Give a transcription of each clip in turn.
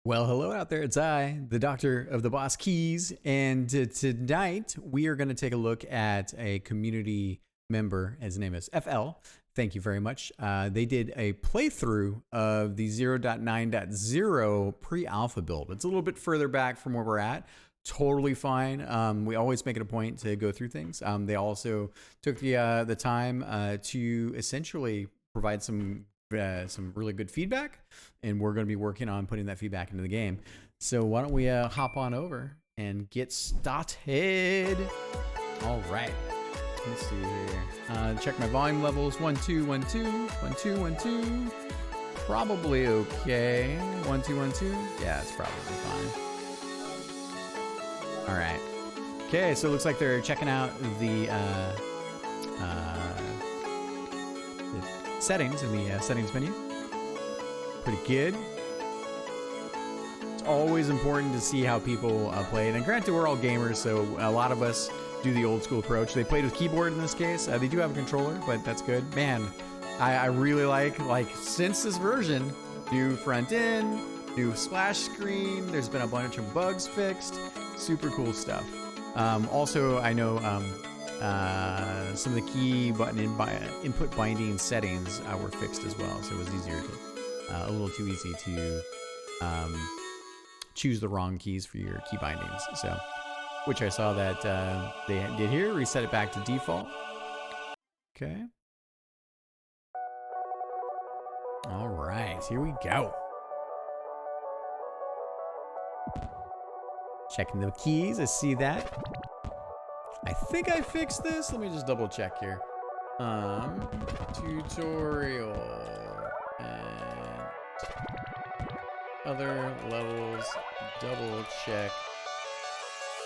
Well, hello out there. It's I, the Doctor of the Boss Keys, and tonight we are going to take a look at a community member. His name is FL. Thank you very much. They did a playthrough of the 0.9.0 pre-alpha build. It's a little bit further back from where we're at. Totally fine. We always make it a point to go through things. They also took the time to essentially provide some really good feedback, and we're going to be working on putting that feedback into the game. So why don't we hop on over and get started. All right, let's see here. Check my volume levels. 1 2 1 2 1 2 1 2. Probably okay. 1 2 1 2. Yeah, it's probably fine. All right. Okay, so it looks like they're checking out the settings in the settings menu. Pretty good. It's always important to see how people play it. And granted, we're all gamers, so a lot of us do the old school approach. They played with keyboard in this case. They do have a controller, but that's good. Man, I really like since this version, new front end, new splash screen. There's been a bunch of bugs fixed. Super cool stuff. Also, I know some of the key button input binding settings were fixed as well, so it was easier to, a little too easy to choose the wrong keys for your key bindings. So, which I saw that they did here, reset it back to default. Okay. All right, here we go. Checking the keys, I see that. I think I fixed this. Let me just double check here. Tutorial and other levels. Double check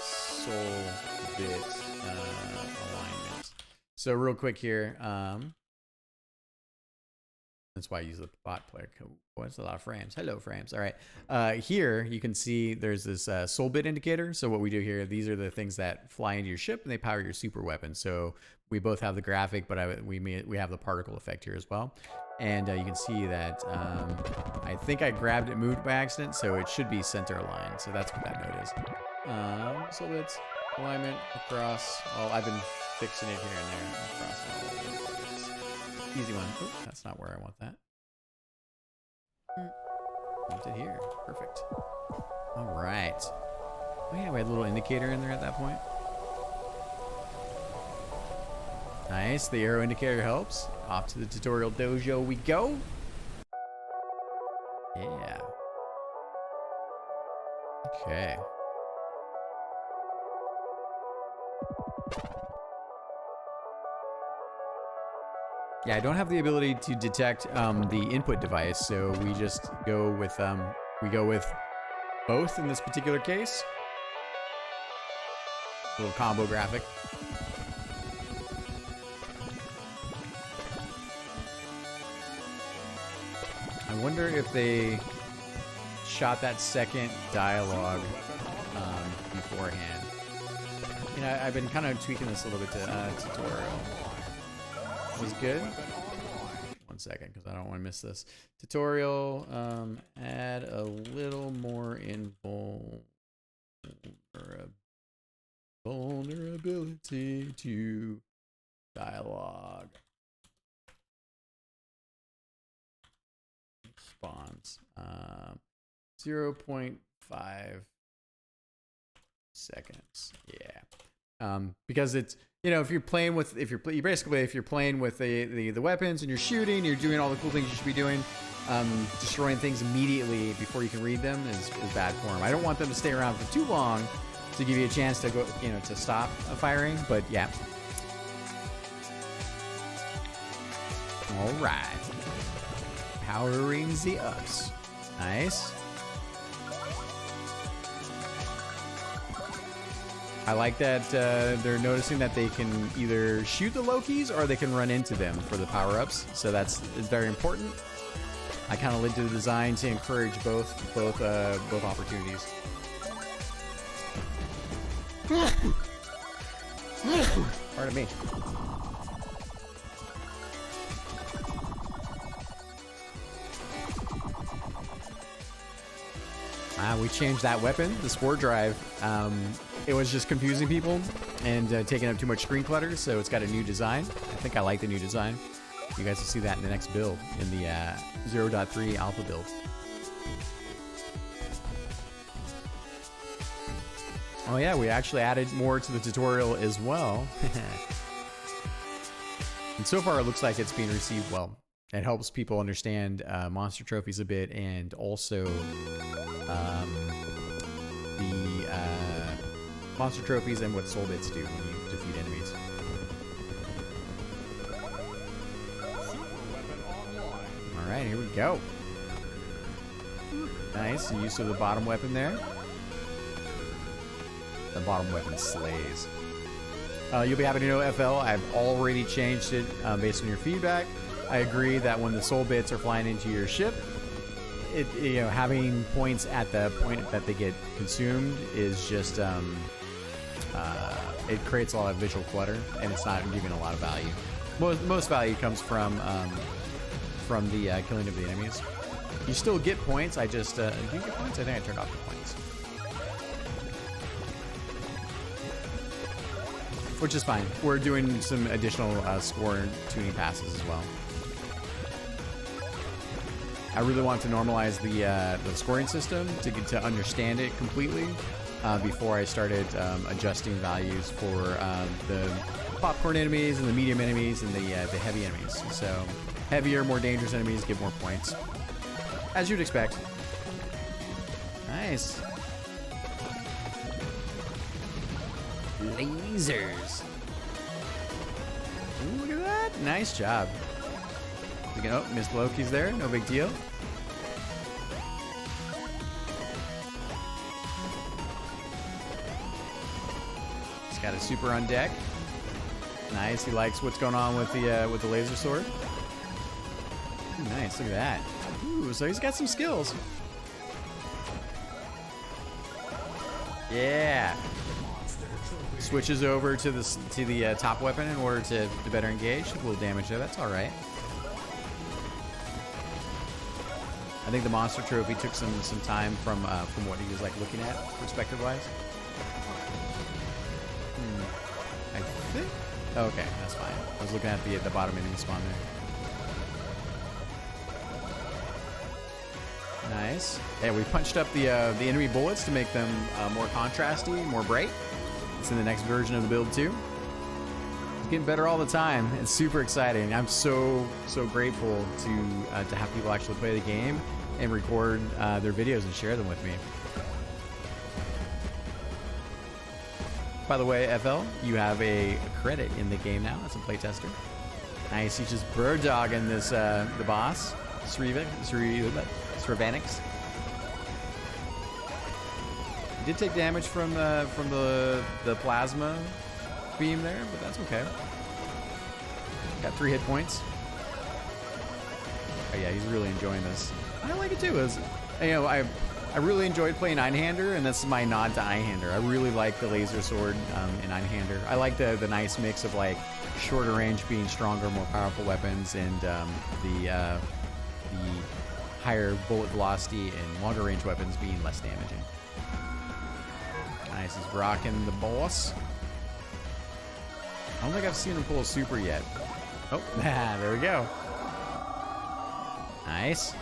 soul bit alignment. So real quick here. That's why I use the bot player. What's a lot of frames? Hello, frames. All right. Here you can see there's this soul bit indicator. So what we do here, these are the things that fly into your ship and they power your super weapon. So we both have the graphic, but we have the particle effect here as well. And you can see that I think I grabbed it, moved by accident, so it should be center aligned. So that's what that node is. So it's alignment across all. I've been fixing it here and there across all of those. Easy one. Oh, that's not where I want that. Moved it here. Perfect. All right. Oh yeah, we had a little indicator in there at that point. Nice. The arrow indicator helps. Off to the tutorial dojo we go. Yeah. Okay. Yeah, I don't have the ability to detect the input device, so we just go with both in this particular case. Little combo graphic. I wonder if they shot that second dialogue beforehand. You know, I've been kind of tweaking this a little bit to tutorial. Was good. 1 second, because I don't want to miss this tutorial. Add a little more vulnerability to dialogue response. 0.5 seconds. Yeah. Because it's, you know, if you're playing with the weapons and you're shooting, you're doing all the cool things you should be doing, destroying things immediately before you can read them is bad form. I don't want them to stay around for too long to give you a chance to go, you know, to stop firing, but yeah. All right. Powering the ups. Nice. I like that they're noticing that they can either shoot the Lokis or they can run into them for the power-ups. So that's very important. I kind of like the design to encourage both opportunities. Pardon me. We changed that weapon, the Sport Drive. It was just confusing people and taking up too much screen clutter, so it's got a new design. I think I like the new design. You guys will see that in the next build, in the 0.3 alpha build. Oh yeah, we actually added more to the tutorial as well. And so far it looks like it's being received well. It helps people understand monster trophies a bit, and also the monster trophies and what soul bits do when you defeat enemies. Alright, here we go. Nice, the use of the bottom weapon there. The bottom weapon slays. You'll be happy to know, FL, I've already changed it based on your feedback. I agree that when the soul bits are flying into your ship, having points at the point that they get consumed is just it creates a lot of visual clutter, and it's not giving a lot of value. Most value comes from the killing of the enemies. You still get points. I just do you get points? I think I turned off the points, which is fine. We're doing some additional score tuning passes as well. I really want to normalize the scoring system to get to understand it completely before I started adjusting values for the popcorn enemies and the medium enemies and the heavy enemies. So heavier, more dangerous enemies get more points, as you'd expect. Nice. Lasers. Ooh, look at that. Nice job. Oh, missed Loki's there. No big deal. He's got a super on deck. Nice. He likes what's going on with the laser sword. Ooh, nice. Look at that. Ooh, so he's got some skills. Yeah. Switches over to the top weapon in order to better engage. A little damage there. That's all right. I think the monster trophy took some time from what he was like looking at perspective wise. I think. Okay, that's fine. I was looking at the bottom enemy spawn there. Nice. Yeah, we punched up the enemy bullets to make them more contrasty, more bright. It's in the next version of the build too. It's getting better all the time. It's super exciting. I'm so grateful to have people actually play the game and record their videos and share them with me. By the way, FL, you have a credit in the game now as a playtester. Nice. He's just bird dogging this the boss, Srivanix. He did take damage from the plasma beam there, but that's okay. Got 3 hit points. Oh yeah, he's really enjoying this. I like it too. I really enjoyed playing Einhander, and that's my nod to Einhander. I really like the laser sword in Einhander. I like the nice mix of like shorter range being stronger, more powerful weapons, and the higher bullet velocity and longer range weapons being less damaging. Nice, he's rocking the boss. I don't think I've seen him pull a super yet. Oh, there we go. Nice.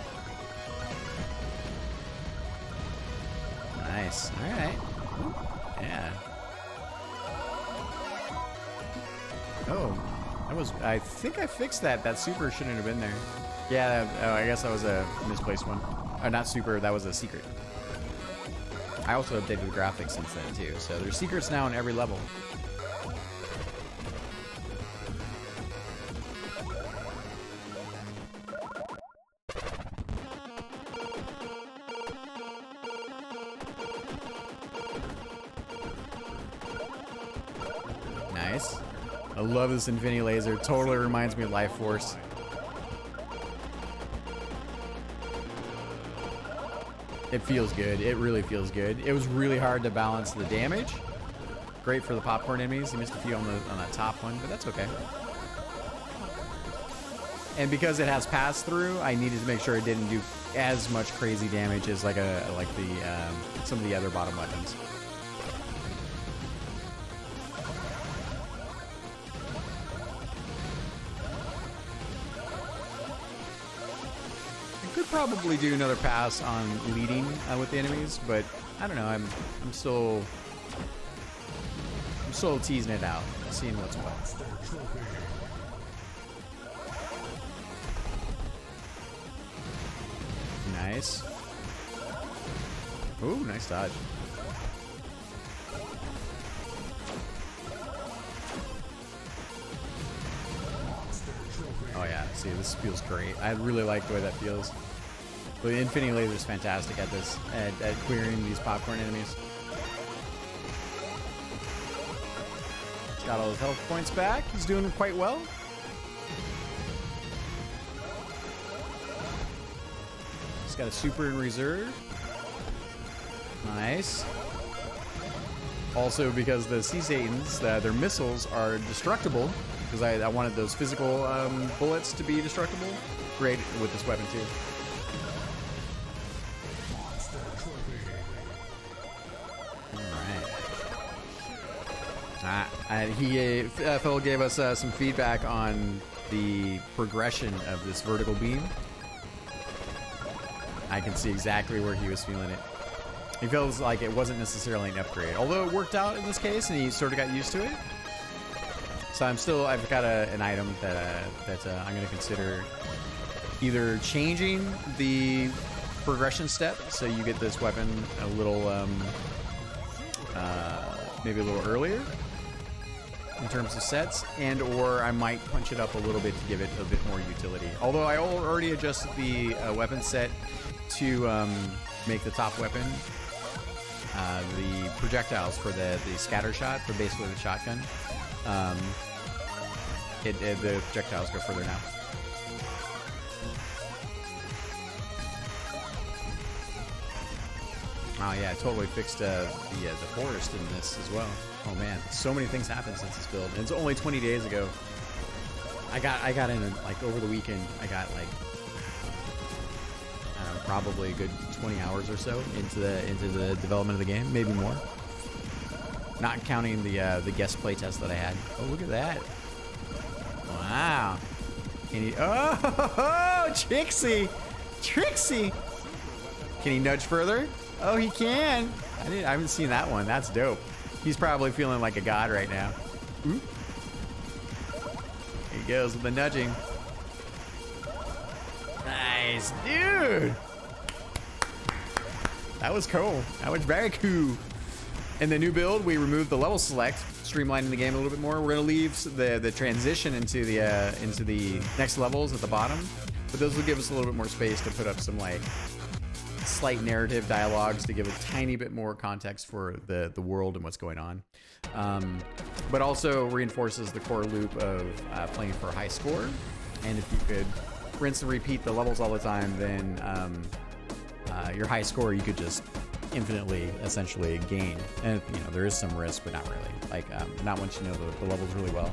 Nice. All right. Yeah. Oh, that was. I think I fixed that. That super shouldn't have been there. Yeah. Oh, I guess that was a misplaced one. Oh, not super. That was a secret. I also updated the graphics since then too. So there's secrets now in every level. Nice. I love this Infinity Laser. Totally reminds me of Life Force. It feels good. It really feels good. It was really hard to balance the damage. Great for the popcorn enemies. He missed a few on that top one, but that's okay. And because it has pass through, I needed to make sure it didn't do as much crazy damage as like some of the other bottom weapons. I could probably do another pass on leading with the enemies, but I don't know. I'm still teasing it out, seeing what's what. Nice. Ooh, nice dodge. Oh yeah, see, this feels great. I really like the way that feels. The Infinity Laser is fantastic at this, at clearing these popcorn enemies. He's got all his health points back. He's doing quite well. He's got a super in reserve. Nice. Also, because the Sea Satans, their missiles are destructible, because I wanted those physical bullets to be destructible. Great with this weapon, too. Alright. Phil gave us some feedback on the progression of this vertical beam. I can see exactly where he was feeling it. He feels like it wasn't necessarily an upgrade, although it worked out in this case, and he sort of got used to it. So I've got an item that I'm going to consider either changing the progression step, so you get this weapon a little, maybe a little earlier in terms of sets, and or I might punch it up a little bit to give it a bit more utility. Although I already adjusted the weapon set to make the top weapon the projectiles for the scatter shot for basically the shotgun. The projectiles go further now. Oh yeah, I totally fixed the forest in this as well. Oh man, so many things happened since this build. And it's only 20 days ago. I got in like over the weekend. I got like I don't know, probably a good 20 hours or so into the development of the game, maybe more. Not counting the guest playtest that I had. Oh, look at that! Wow. Can he? Oh, Trixie! Trixie! Can he nudge further? Oh, he can. I haven't seen that one. That's dope. He's probably feeling like a god right now. Oop. Here he goes with the nudging. Nice, dude. That was cool. That was very cool. In the new build, we removed the level select, streamlining the game a little bit more. We're gonna leave the transition into the next levels at the bottom, but those will give us a little bit more space to put up some like slight narrative dialogues to give a tiny bit more context for the world and what's going on, but also reinforces the core loop of playing for a high score. And if you could rinse and repeat the levels all the time, then your high score you could just infinitely essentially gain. And you know, there is some risk, but not really. Like not once you know the levels really well.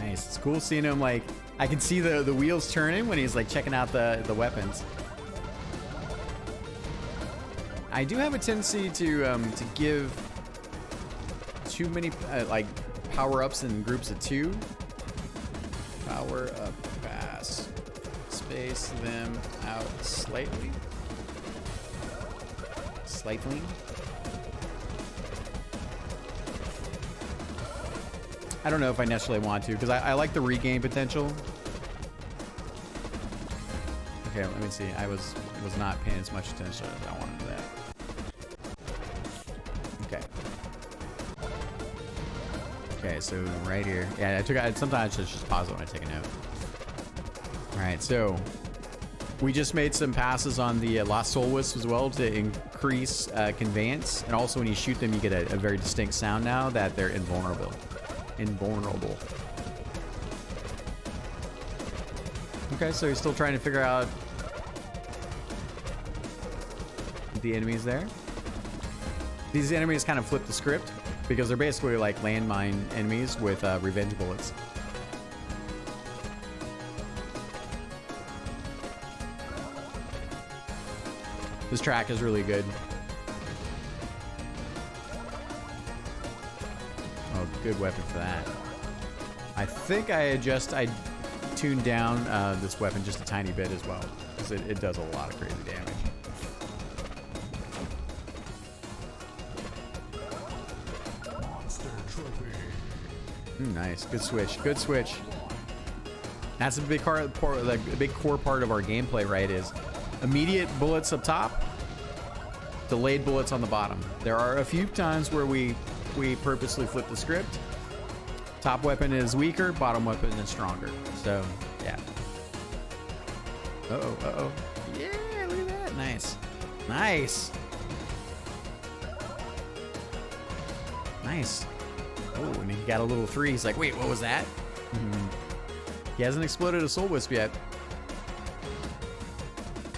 It's cool seeing him, like, I can see the wheels turning when he's like checking out the weapons. I do have a tendency to give too many like power-ups in groups of 2. Power up pass. Space them out slightly. Slightly. I don't know if I necessarily want to, because I like the regain potential. Okay, let me see. I was not paying as much attention as I wanted to that. Okay. Okay, so right here. Yeah, sometimes I just pause it when I take a note. All right, so we just made some passes on the Lost Soul Wisps as well to increase conveyance, and also when you shoot them, you get a very distinct sound now that they're invulnerable. Okay, so he's still trying to figure out the enemies there. These enemies kind of flip the script. because they're basically like landmine enemies with revenge bullets. This track is really good. Oh, good weapon for that. I think I tuned down this weapon just a tiny bit as well, because it does a lot of crazy damage. Nice, good switch, good switch. That's a big like a big core part of our gameplay, right? Is immediate bullets up top, delayed bullets on the bottom. There are a few times where we purposely flip the script. Top weapon is weaker, bottom weapon is stronger. So yeah. Uh-oh. Yeah, look at that. Nice. Nice. Nice. Oh, and he got a little 3. He's like, wait, what was that? He hasn't exploded a Soul Wisp yet.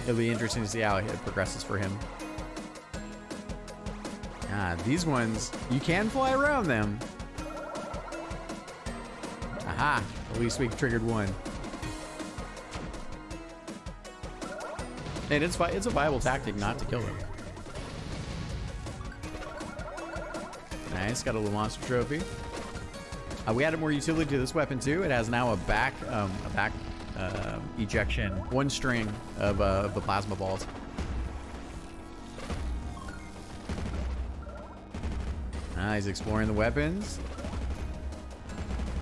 It'll be interesting to see how it progresses for him. These ones, you can fly around them. Aha, at least we triggered one. And it's a viable tactic not to kill them. Nice, got a little monster trophy. We added more utility to this weapon too. It has now a back ejection, one string of the plasma balls. He's exploring the weapons.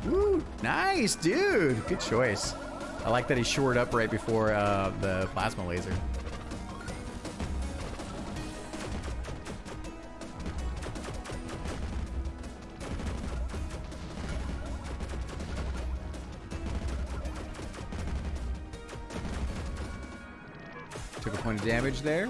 Woo, nice, dude. Good choice. I like that he shored up right before the plasma laser. Took a point of damage there.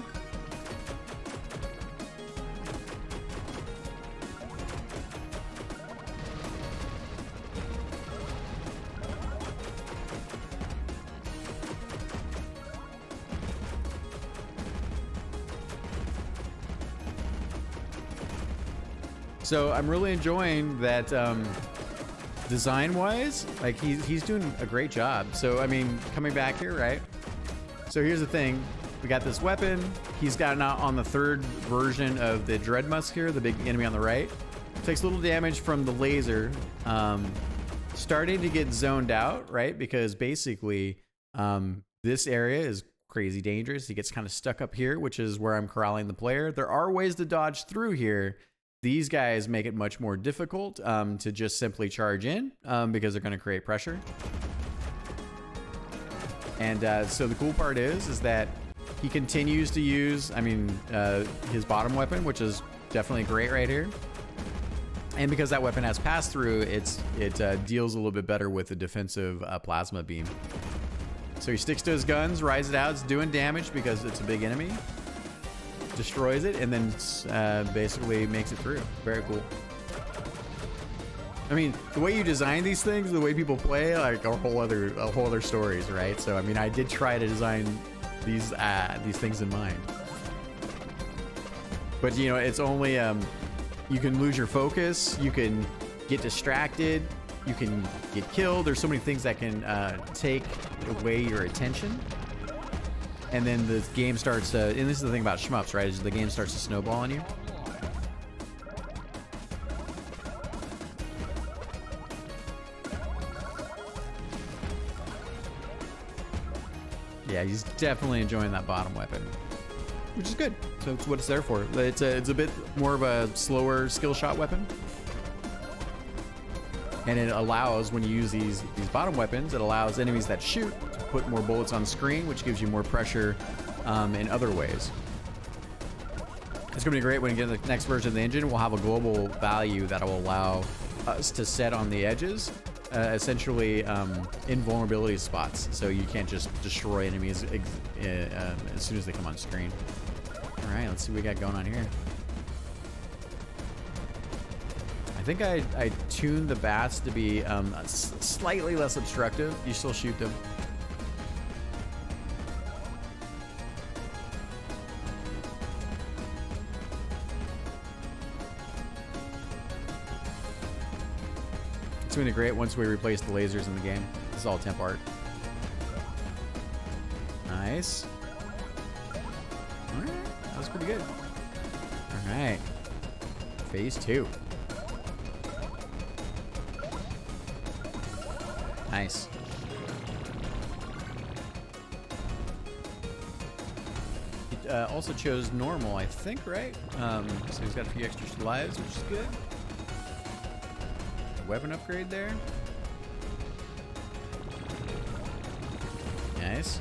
So I'm really enjoying that design-wise, like he's doing a great job. So I mean, coming back here, right? So here's the thing. We got this weapon. He's gotten out on the 3rd version of the DrBossKey here, the big enemy on the right. Takes a little damage from the laser. Starting to get zoned out, right? Because basically this area is crazy dangerous. He gets kind of stuck up here, which is where I'm corralling the player. There are ways to dodge through here. These guys make it much more difficult to just simply charge in because they're going to create pressure. And so the cool part is that he continues to use, his bottom weapon, which is definitely great right here. And because that weapon has pass through, it deals a little bit better with the defensive plasma beam. So he sticks to his guns, rides it out. It's doing damage because it's a big enemy. Destroys it, and then basically makes it through. Very cool. I mean, the way you design these things, the way people play, like a whole other stories, right? So I mean, I did try to design these things in mind, but you know, it's only you can lose your focus, you can get distracted, you can get killed. There's so many things that can take away your attention. And then the game starts to, and this is the thing about shmups, right? Is the game starts to snowball on you. Yeah, he's definitely enjoying that bottom weapon, which is good. So it's what it's there for. It's a bit more of a slower skill shot weapon. And it allows, when you use these bottom weapons, it allows enemies that shoot to put more bullets on screen, which gives you more pressure in other ways. It's going to be great when you get the next version of the engine. We'll have a global value that will allow us to set on the edges, essentially invulnerability spots. So you can't just destroy enemies as soon as they come on screen. All right, let's see what we got going on here. I think I tuned the bats to be slightly less obstructive. You still shoot them. It's going to be great once we replace the lasers in the game. This is all temp art. Nice. All right, that was pretty good. All right. Phase 2. Nice. It also chose normal, I think, right? So he's got a few extra lives, which is good. Weapon upgrade there. Nice.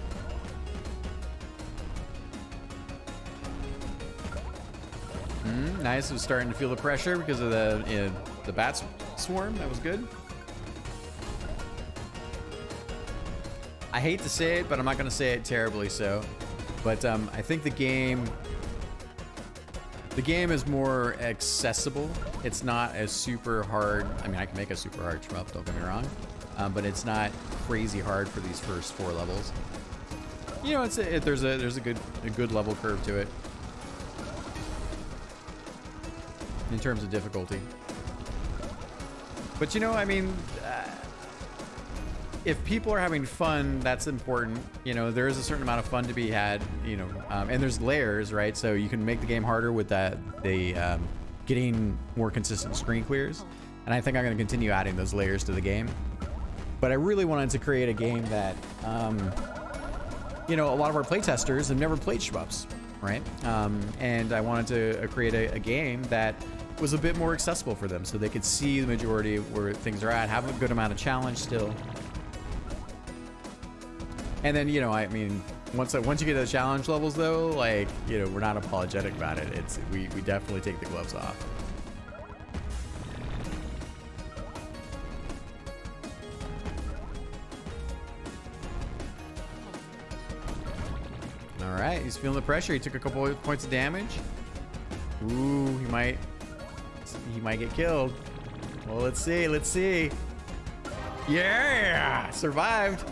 Nice. It was starting to feel the pressure because of the bat swarm. That was good. I hate to say it, but I'm not going to say it terribly so. But I think the game is more accessible. It's not as super hard. I mean, I can make a super hard shmup, don't get me wrong. But it's not crazy hard for these first 4 levels. You know, there's a good level curve to it in terms of difficulty. But you know, I mean, if people are having fun, that's important. You know, there is a certain amount of fun to be had. You know, and there's layers, right? So you can make the game harder with getting more consistent screen clears. And I think I'm going to continue adding those layers to the game. But I really wanted to create a game that, you know, a lot of our playtesters have never played shmups, right? And I wanted to create a game that was a bit more accessible for them, so they could see the majority of where things are at, have a good amount of challenge still. And then, you know, I mean, once you get to the challenge levels, though, like, you know, we're not apologetic about it. We definitely take the gloves off. All right, he's feeling the pressure. He took a couple of points of damage. Ooh, he might get killed. Well, let's see. Let's see. Yeah, survived.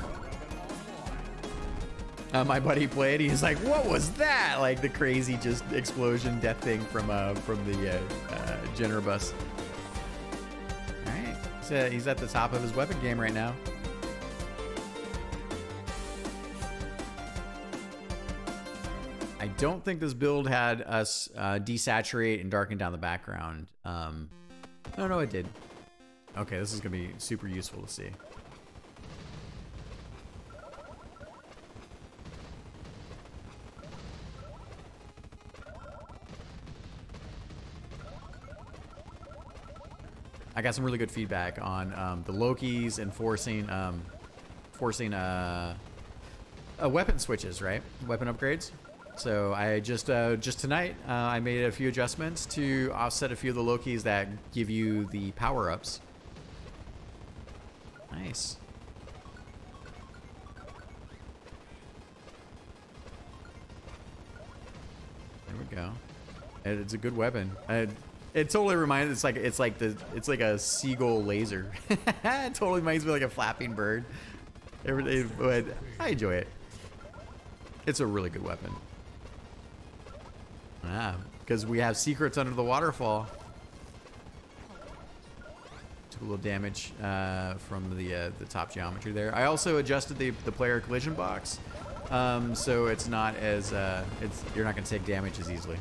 My buddy played. He's like, "What was that?" Like the crazy just explosion death thing from the DrBossKey. All right, he's at the top of his weapon game right now. I don't think this build had us desaturate and darken down the background. No, it did. Okay, this is gonna be super useful to see. I got some really good feedback on the Lokis and forcing weapon switches, right? Weapon upgrades. So I just tonight I made a few adjustments to offset a few of the Lokis that give you the power-ups. Nice. There we go. And it's a good weapon. It totally reminds. It's like a seagull laser. It totally reminds me like a flapping bird. But I enjoy it. It's a really good weapon. Because we have secrets under the waterfall. Took a little damage from the top geometry there. I also adjusted the player collision box, so it's not as you're not going to take damage as easily.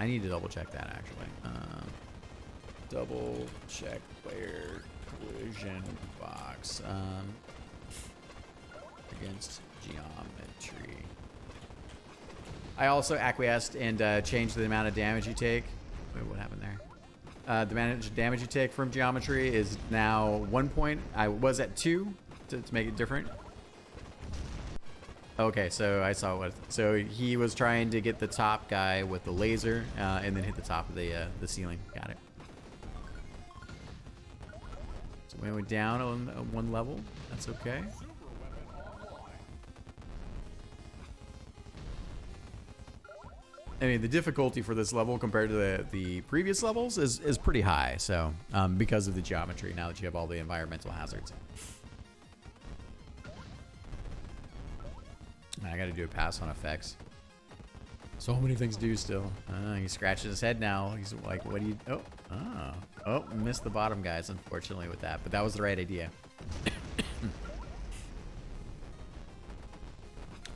I need to double check that actually. Double check player collision box against geometry. I also acquiesced and changed the amount of damage you take. Wait, what happened there? The amount of damage you take from geometry is now 1 point. I was at 2 to make it different. Okay, so I saw what. So he was trying to get the top guy with the laser, and then hit the top of the ceiling. Got it. So we went down on 1 level. That's okay. I mean, the difficulty for this level compared to the previous levels is pretty high. So because of the geometry, now that you have all the environmental hazards. I gotta do a pass on effects. So many things to do still. He's scratching his head now. He's like, what do you... Oh, Oh. Oh, missed the bottom guys, unfortunately, with that. But that was the right idea.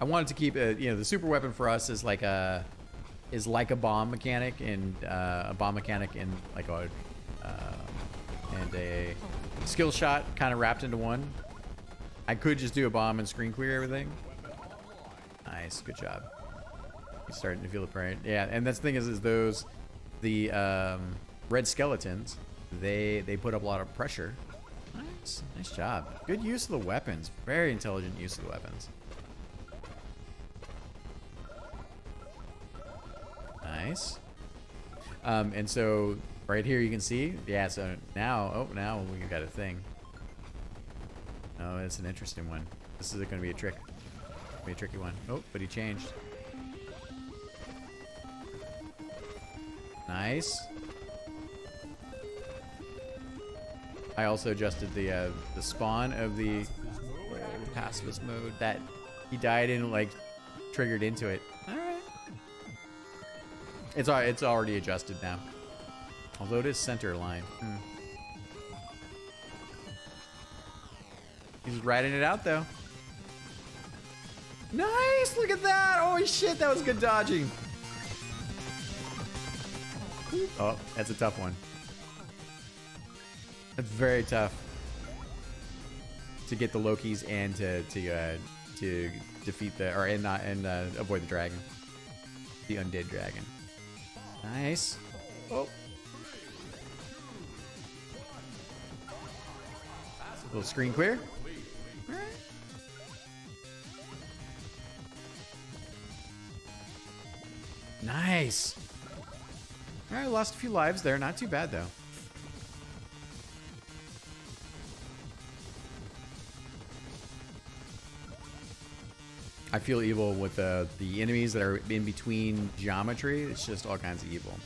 I wanted to keep it, you know, the super weapon for us is like a bomb mechanic and like a and a skill shot kind of wrapped into one. I could just do a bomb and screen clear everything. Nice, good job. He's starting to feel the pain. Yeah, and that's the thing is the red skeletons, they put up a lot of pressure. Nice job. Good use of the weapons. Very intelligent use of the weapons. Nice. And so right here you can see, yeah, so now we got a thing. Oh, it's an interesting one. This is gonna be a trick. Be a tricky one. Oh, but he changed. Nice. I also adjusted the spawn of the pacifist mode that he died in, like triggered into it. All right. It's already adjusted now. Although it is center line. He's riding it out though. Nice, look at that. Holy shit, that was good dodging. Oh, that's a tough one. That's very tough to get the Lokis and to defeat the avoid the dragon, the undead dragon. Nice. Oh. A little screen clear. All right. Nice. All right, lost a few lives there. Not too bad though. I feel evil with the enemies that are in between geometry. It's just all kinds of evil.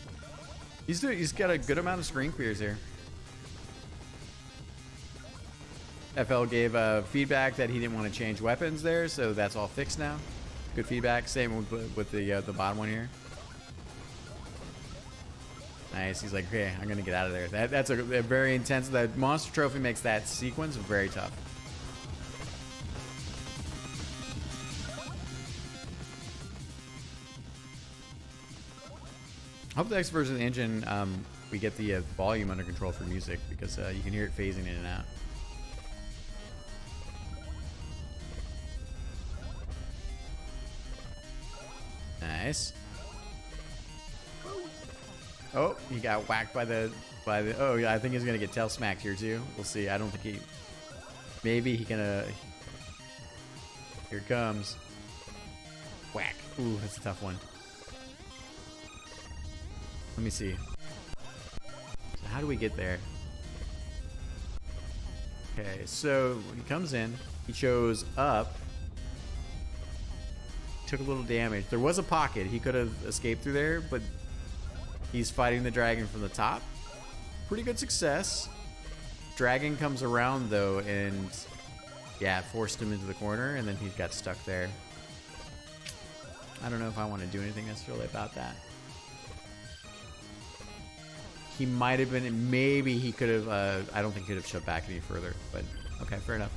He's got a good amount of screen clears here. FL gave feedback that he didn't want to change weapons there, so that's all fixed now. Good feedback. Same with the bottom one here. Nice. He's like, okay, I'm gonna get out of there. That's a very intense. The monster trophy makes that sequence very tough. I hope the next version of the engine, we get the volume under control for music, because you can hear it phasing in and out. Nice. Oh, he got whacked by the. Oh yeah, I think he's gonna get tail smacked here too. We'll see. I don't think he. Maybe he can. Here it comes. Whack. Ooh, that's a tough one. Let me see. So how do we get there? Okay, so when he comes in, he chose up. Took a little damage. There was a pocket. He could have escaped through there, but he's fighting the dragon from the top. Pretty good success. Dragon comes around though, and yeah, forced him into the corner, and then he got stuck there. I don't know if I want to do anything necessarily about that. He might have been, maybe he could have, I don't think he could have shoved back any further, but okay, fair enough.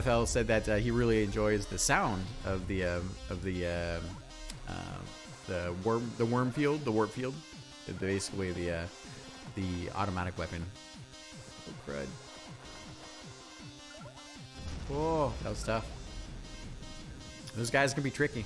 FL said that he really enjoys the sound of the worm field, the warp field, basically the automatic weapon. Oh, crud. Oh, that was tough. Those guys can be tricky.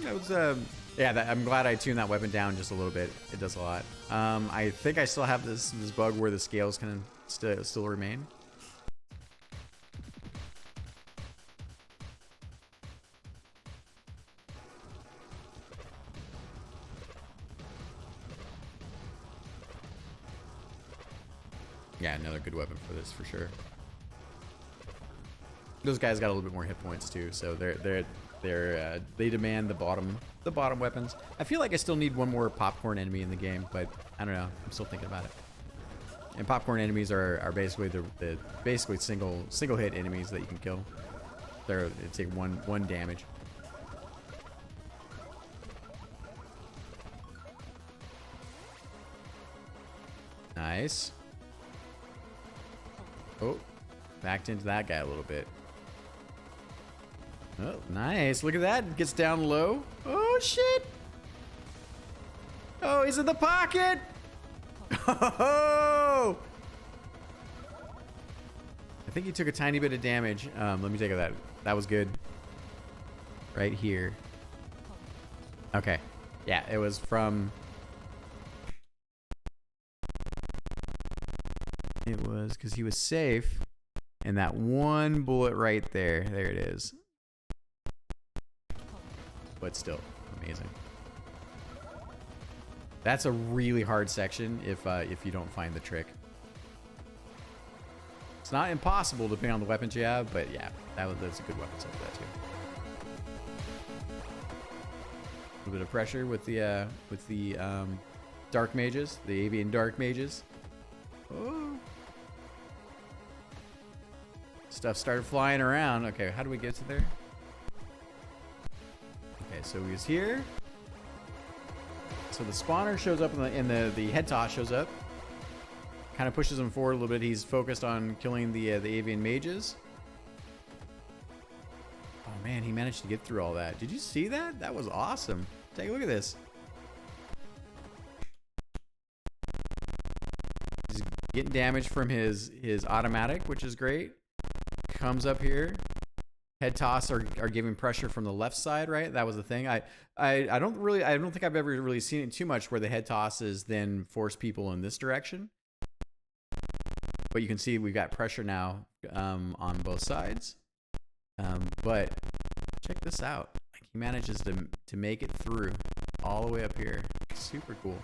That was yeah. I'm glad I tuned that weapon down just a little bit. It does a lot. I think I still have this bug where the scales can still remain. Yeah, another good weapon for this for sure. Those guys got a little bit more hit points too, so they're They demand the bottom weapons. I feel like I still need one more popcorn enemy in the game, but I don't know. I'm still thinking about it. And popcorn enemies are basically the basically single hit enemies that you can kill. They take one damage. Nice. Oh, backed into that guy a little bit. Oh, nice. Look at that. Gets down low. Oh, shit. Oh, he's in the pocket. Oh. I think he took a tiny bit of damage. Let me take that. That was good. Right here. Okay. Yeah, it was from... It was because he was safe. And that one bullet right there. There it is. But still, amazing. That's a really hard section if you don't find the trick. It's not impossible depending on the weapons you have, but yeah, that's a good weapon set for that too. A little bit of pressure with the dark mages, the avian dark mages. Oh. Stuff started flying around. Okay, how do we get to there? Okay, so he's here. So the spawner shows up and the head toss shows up. Kind of pushes him forward a little bit. He's focused on killing the avian mages. Oh man, he managed to get through all that. Did you see that? That was awesome. Take a look at this. He's getting damage from his automatic, which is great. Comes up here. Head toss are giving pressure from the left side, right? That was the thing. I don't think I've ever really seen it too much where the head tosses then force people in this direction. But you can see we've got pressure now on both sides. But check this out. Like he manages to make it through all the way up here. Super cool.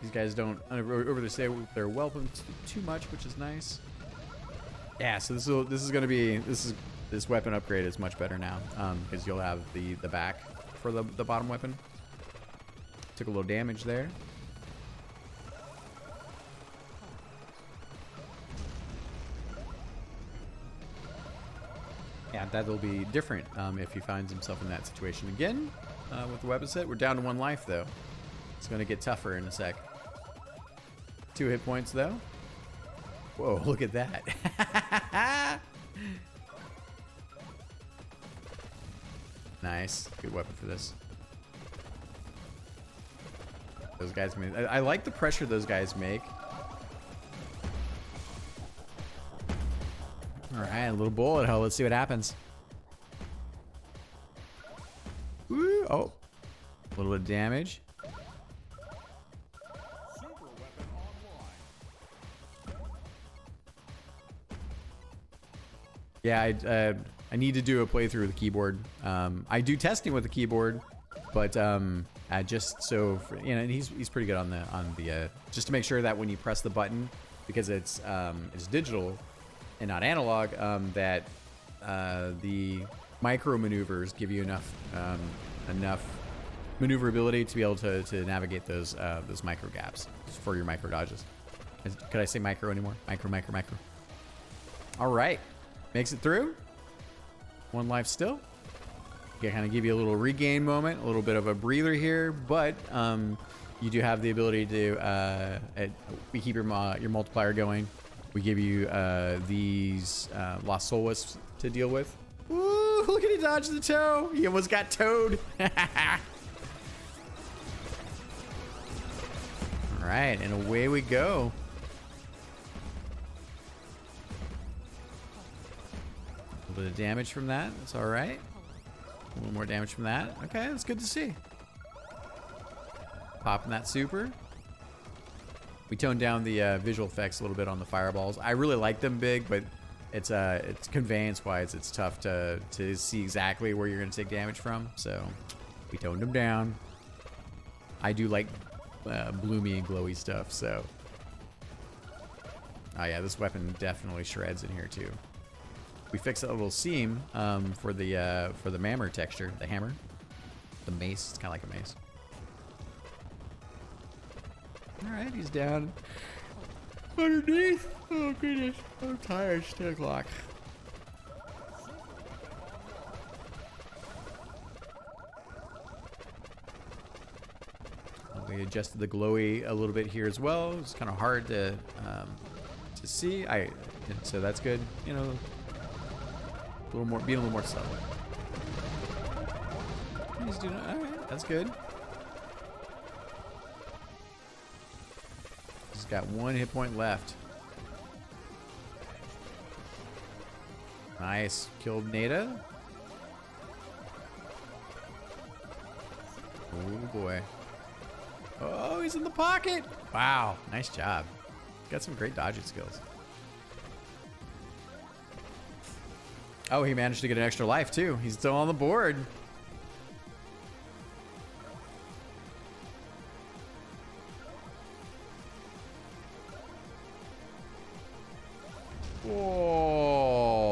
These guys don't over there say they're welcome too much, which is nice. Yeah, so this is gonna be this weapon upgrade is much better now because you'll have the back for the bottom weapon. Took a little damage there. Yeah, that'll be different if he finds himself in that situation again with the weapon set. We're down to 1 life though. It's gonna get tougher in a sec. 2 hit points though. Whoa, look at that. Nice. Good weapon for this. Those guys make, I like the pressure those guys make. Alright, a little bullet hell. Let's see what happens. Woo! Oh. A little bit of damage. Yeah, I need to do a playthrough with the keyboard. I do testing with the keyboard, but just so for, you know, and he's pretty good on the just to make sure that when you press the button, because it's digital and not analog, that the micro maneuvers give you enough maneuverability to be able to navigate those micro gaps for your micro dodges. Could I say micro anymore? Micro. All right. Makes it through. 1 life still. Kind of give you a little regain moment, a little bit of a breather here, but you do have the ability to we keep your multiplier going. We give you these Lost Soul Wisps to deal with. Woo! Look at he dodged the toe. He almost got towed. All right, and away we go. A little bit of damage from that. That's all right. A little more damage from that. Okay, that's good to see. Popping that super. We toned down the visual effects a little bit on the fireballs. I really like them big, but it's conveyance-wise, it's tough to see exactly where you're going to take damage from. So we toned them down. I do like bloomy and glowy stuff. So, oh yeah, this weapon definitely shreds in here too. We fixed that little seam for the hammer texture, the hammer, the mace. It's kind of like a mace. All right, he's down underneath. Oh goodness, I'm tired. It's 10 o'clock. We adjusted the glowy a little bit here as well. It's kind of hard to see. So that's good. You know, a little more, being a little more subtle. He's doing all right. That's good. He's got 1 hit point left. Nice. Killed Nada. Oh boy. Oh, he's in the pocket. Wow. Nice job. Got some great dodging skills. Oh, he managed to get an extra life too. He's still on the board. Whoa.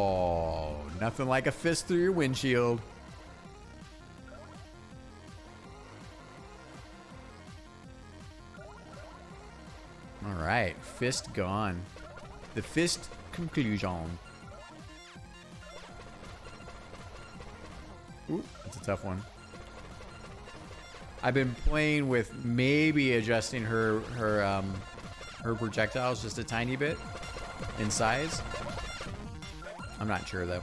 Nothing like a fist through your windshield. All right, fist gone. The fist conclusion. Ooh, that's a tough one. I've been playing with maybe adjusting her projectiles just a tiny bit in size. I'm not sure though.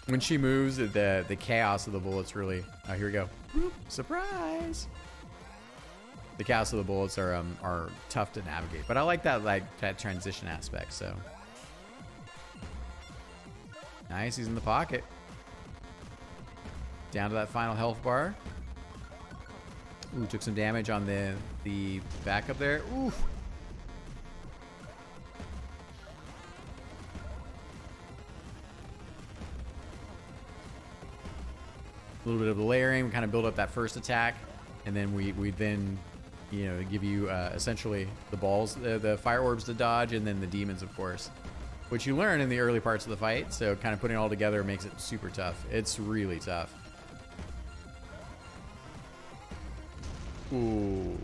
When she moves, the chaos of the bullets really. Oh, here we go. Whoop, surprise! The chaos of the bullets are tough to navigate, but I like that transition aspect. So nice, he's in the pocket. Down to that final health bar. Ooh, took some damage on the back up there. Oof. A little bit of the layering, we kind of build up that first attack, and then we then, you know, give you essentially the balls, the fire orbs to dodge, and then the demons, of course, which you learn in the early parts of the fight. So kind of putting it all together makes it super tough. It's really tough. Ooh.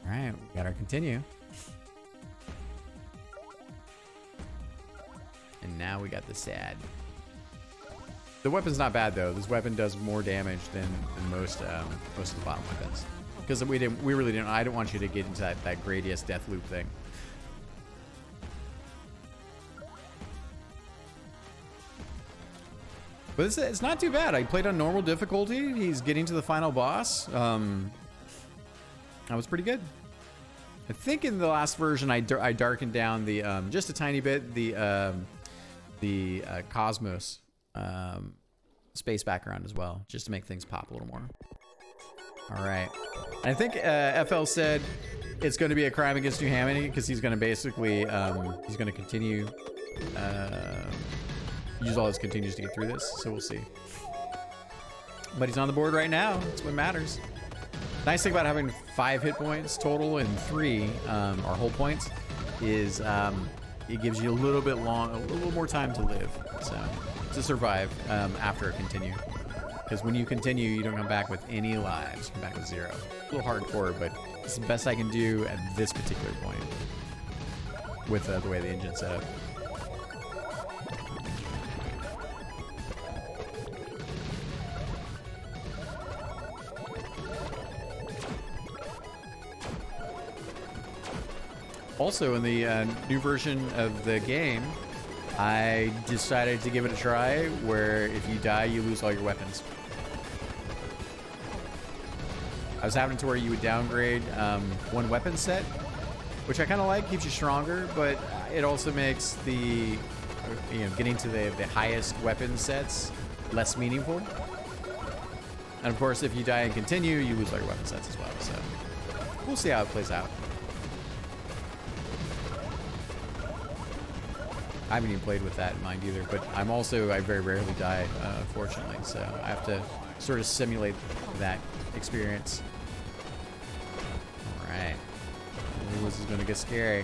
All right, we got our continue. And now we got the sad. The weapon's not bad though. This weapon does more damage than most of the bottom weapons. Because we really didn't. I didn't want you to get into that Gradius death loop thing. But it's not too bad. I played on normal difficulty. He's getting to the final boss. That was pretty good. I think in the last version I darkened down the just a tiny bit the Cosmos space background as well, just to make things pop a little more. All right. I think FL said it's going to be a crime against humanity because he's going to basically he's going to continue use all his continues to get through this. So we'll see. But he's on the board right now. That's what matters. Nice thing about having 5 hit points total and 3 our whole points is it gives you a little more time to live, so to survive after a continue. Because when you continue, you don't come back with any lives. You come back with 0. A little hardcore, but it's the best I can do at this particular point with the way the engine's set up. Also, in the new version of the game, I decided to give it a try where if you die, you lose all your weapons. I was having to where you would downgrade one weapon set, which I kind of like, keeps you stronger, but it also makes the, getting to the highest weapon sets less meaningful. And of course, if you die and continue, you lose all your weapon sets as well. So we'll see how it plays out. I haven't even played with that in mind either, but I very rarely die, unfortunately. So I have to sort of simulate that experience. All right. Ooh, this is gonna get scary.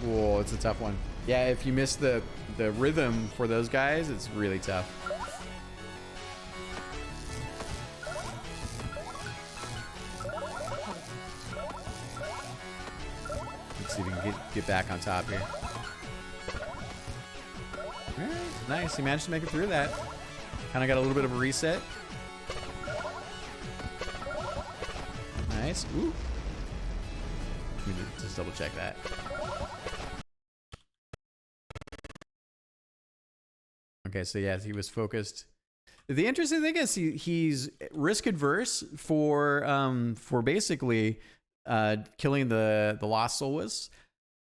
Whoa, it's a tough one. Yeah, if you miss the rhythm for those guys, it's really tough. Let's see if we can get back on top here. All right, nice. He managed to make it through that. Kind of got a little bit of a reset. Nice. Ooh. Let me just double check that. Okay, so yeah, he was focused. The interesting thing is he's risk adverse for basically killing the lost soulless.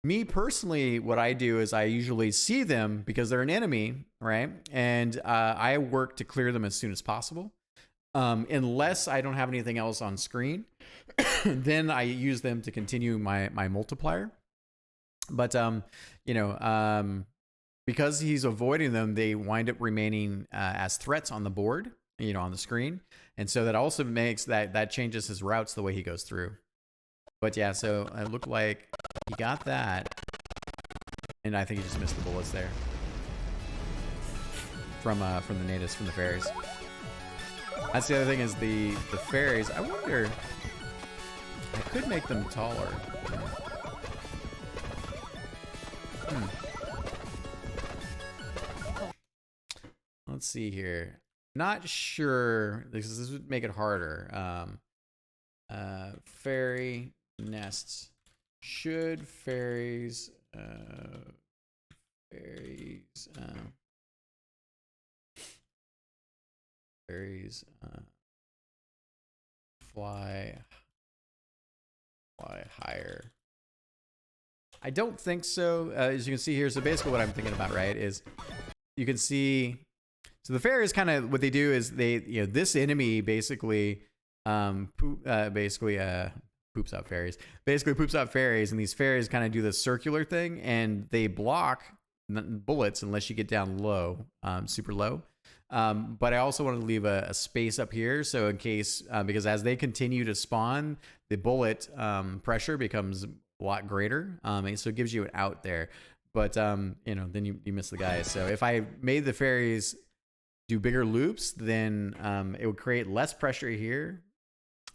Me personally, what I do is I usually see them because they're an enemy, right? And I work to clear them as soon as possible. Unless I don't have anything else on screen, then I use them to continue my multiplier. But because he's avoiding them, they wind up remaining as threats on the board, on the screen. And so that also makes that changes his routes the way he goes through. But yeah, so it looked like he got that. And I think he just missed the bullets there. From the natives, from the fairies. That's the other thing is the fairies. I wonder, I could make them taller. Let's see here. Not sure. This would make it harder. Fairy nests. Should fairies fly higher? I don't think so. As you can see here, so basically what I'm thinking about, right, is you can see. So the fairies kind of what they do is they, this enemy basically, poops out fairies. Basically poops out fairies, and these fairies kind of do this circular thing, and they block bullets unless you get down low, super low. But I also want to leave a space up here, so in case, because as they continue to spawn, the bullet pressure becomes a lot greater, and so it gives you an out there. But then you miss the guys. So if I made the fairies do bigger loops, then it would create less pressure here.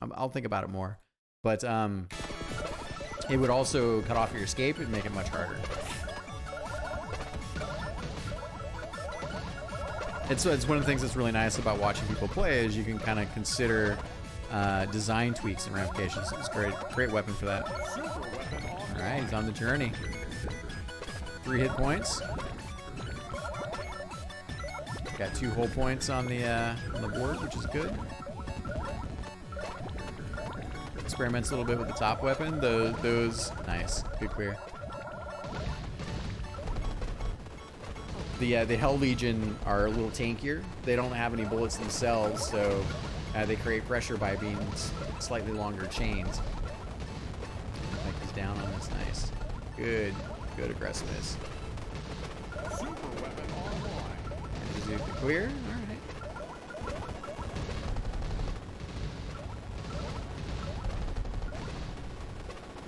I'll think about it more, but it would also cut off your escape and make it much harder. It's one of the things that's really nice about watching people play is you can kind of consider design tweaks and ramifications. It's great weapon for that. All right, he's on the journey. 3 hit points. Got 2 whole points on the board, which is good. Experiments a little bit with the top weapon. Those nice, good clear. The Hell Legion are a little tankier. They don't have any bullets themselves, so they create pressure by being slightly longer chains. I think he's down on this. Nice, good aggressiveness. Clear? All right.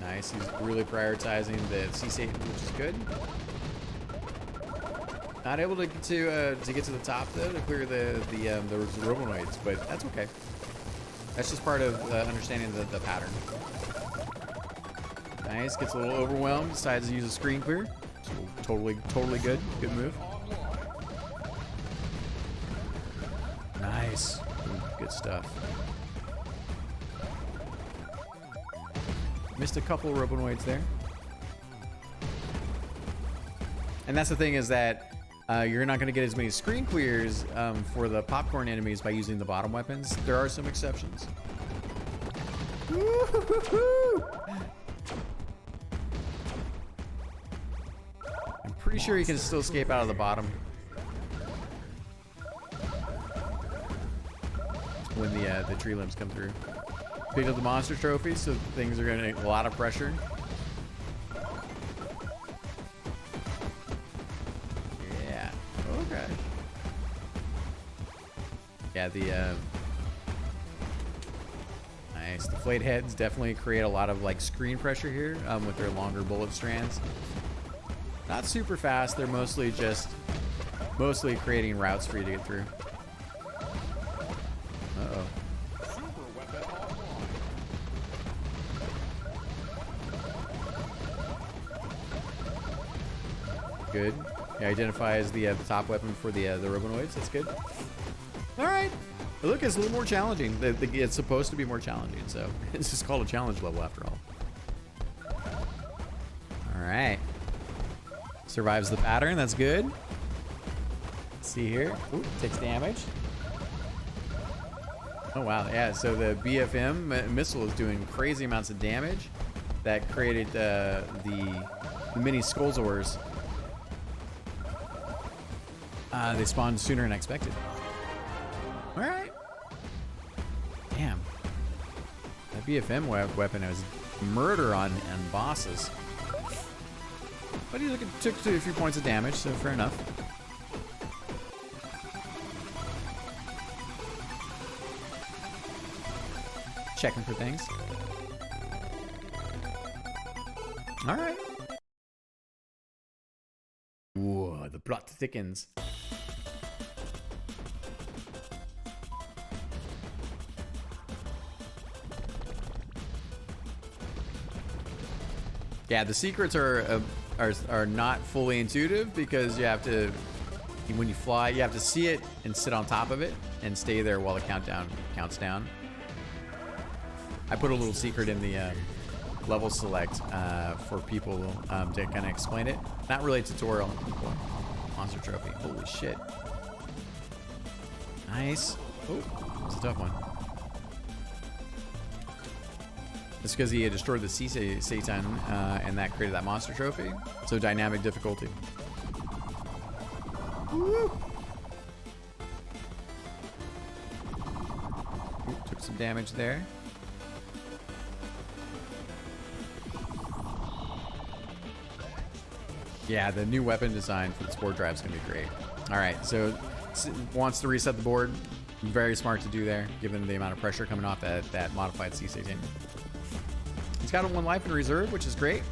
Nice. He's really prioritizing the Sea Satan, which is good. Not able to get to the top though to clear the Robonoids, but that's okay. That's just part of understanding the pattern. Nice. Gets a little overwhelmed. Decides to use a screen clear. So totally good. Good move. Nice. Good stuff. Missed a couple Robonoids there. And that's the thing is that you're not going to get as many screen clears for the popcorn enemies by using the bottom weapons. There are some exceptions. I'm pretty sure you can still escape out of the bottom. When the tree limbs come through. Picked up the monster trophy, so things are going to get a lot of pressure. Yeah. Okay. Yeah, the nice deflate heads definitely create a lot of like screen pressure here with their longer bullet strands. Not super fast. They're mostly creating routes for you to get through. Uh-oh. Good. You identify as the top weapon for the Robonoids. That's good. All right. Look, it's a little more challenging. It's supposed to be more challenging, so it's just called a challenge level after all. All right. Survives the pattern. That's good. Let's see here. Ooh, takes damage. Oh, wow. Yeah, so the BFM missile is doing crazy amounts of damage. That created the mini Skullzors. They spawned sooner than expected. All right. Damn. That BFM weapon was murder on bosses. But he took a few points of damage, so fair enough. Checking for things. All right. Whoa, the plot thickens. Yeah, the secrets are not fully intuitive because you have to, when you fly, you have to see it and sit on top of it and stay there while the countdown counts down. I put a little secret in the level select for people to kind of explain it. Not really a tutorial. Monster trophy. Holy shit. Nice. Oh, it's a tough one. It's because he had destroyed the sea Satan, and that created that monster trophy. So dynamic difficulty. Woo! Ooh, took some damage there. Yeah, the new weapon design for the spore drive is going to be great. All right, so wants to reset the board. Very smart to do there, given the amount of pressure coming off that modified sea Satan. He's got a 1 life in reserve, which is great.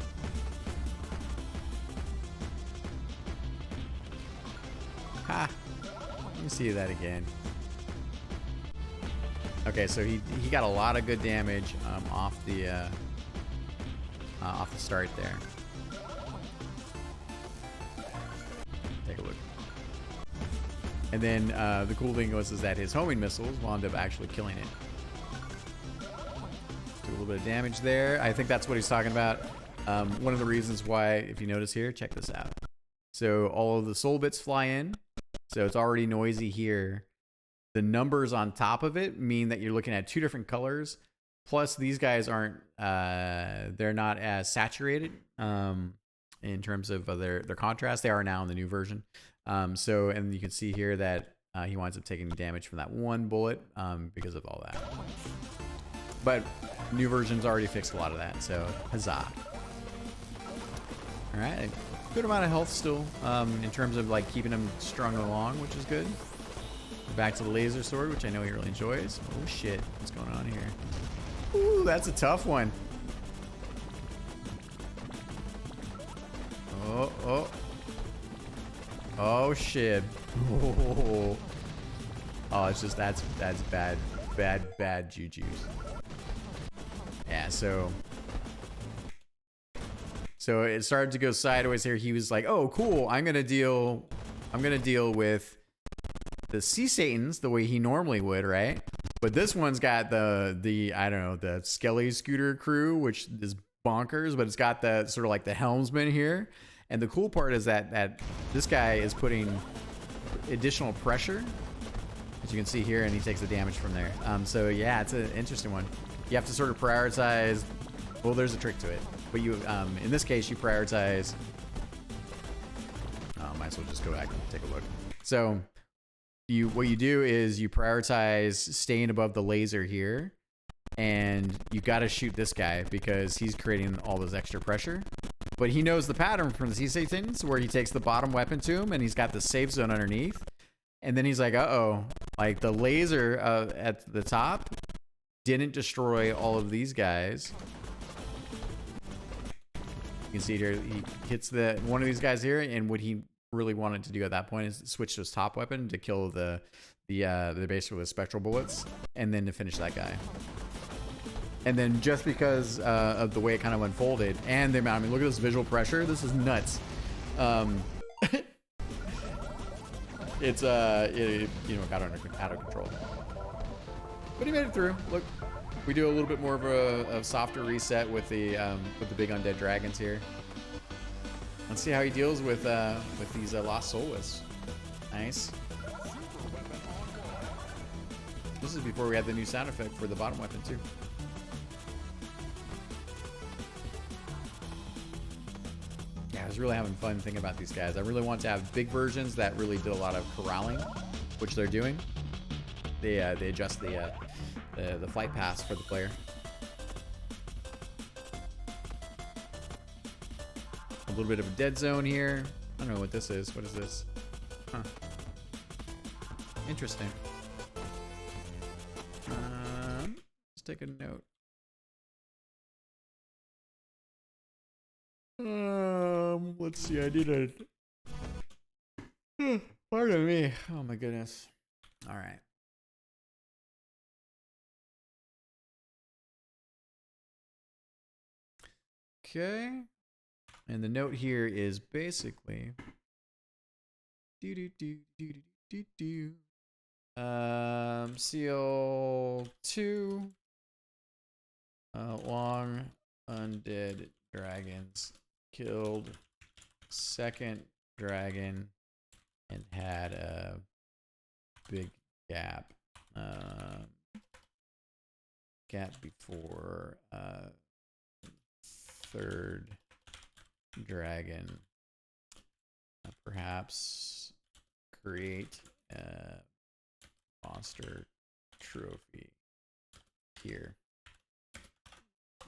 Ha! Let me see that again. Okay, so he got a lot of good damage off the start there. Take a look. And then the cool thing was that his homing missiles wound up actually killing it. Do a little bit of damage there. I think that's what he's talking about. One of the reasons why, if you notice here, check this out. So all of the soul bits fly in. So it's already noisy here. The numbers on top of it mean that you're looking at 2 different colors. Plus, these guys aren't, they're not as saturated in terms of their contrast. They are now in the new version. And you can see here that he winds up taking damage from that 1 bullet because of all that. But new version's already fixed a lot of that, so huzzah. All right, good amount of health still in terms of like keeping him strung along, which is good. Back to the laser sword, which I know he really enjoys. Oh shit, what's going on here? Ooh, that's a tough one. Oh shit. Oh, it's just that's bad juju's. Yeah, so it started to go sideways here. He was like, "Oh, cool. I'm gonna deal with the sea Satans the way he normally would, right? But this one's got the I don't know, the Skelly Scooter crew, which is bonkers, but it's got the sort of like the helmsman here. And the cool part is that this guy is putting additional pressure, as you can see here, and he takes the damage from there. So yeah, it's an interesting one. You have to sort of prioritize. Well, there's a trick to it, but you in this case you prioritize. Might as well just go back and take a look. So what you do is you prioritize staying above the laser here, and you got to shoot this guy because he's creating all this extra pressure. But he knows the pattern from the Sea Satans where he takes the bottom weapon to him and he's got the safe zone underneath. And then he's like, uh-oh, Like the laser at the top didn't destroy all of these guys. You can see here, he hits one of these guys here, and what he really wanted to do at that point is switch to his top weapon to kill the base with spectral bullets, and then to finish that guy. And then just because of the way it kind of unfolded and the amount, I mean, look at this visual pressure. This is nuts. It's got out of control. But he made it through. Look, we do a little bit more of a softer reset with the big undead dragons here. Let's see how he deals with these lost soulless. Nice. This is before we had the new sound effect for the bottom weapon too. Yeah, I was really having fun thinking about these guys. I really want to have big versions that really did a lot of corralling, which they're doing. They adjust the flight paths for the player. A little bit of a dead zone here. I don't know what this is. What is this? Huh. Interesting. Let's take a note. Let's see. I need a. Pardon me. Oh my goodness. All right. Okay. And the note here is basically CL2 long undead dragons killed second dragon and had a big gap before third dragon. Perhaps create a monster trophy here.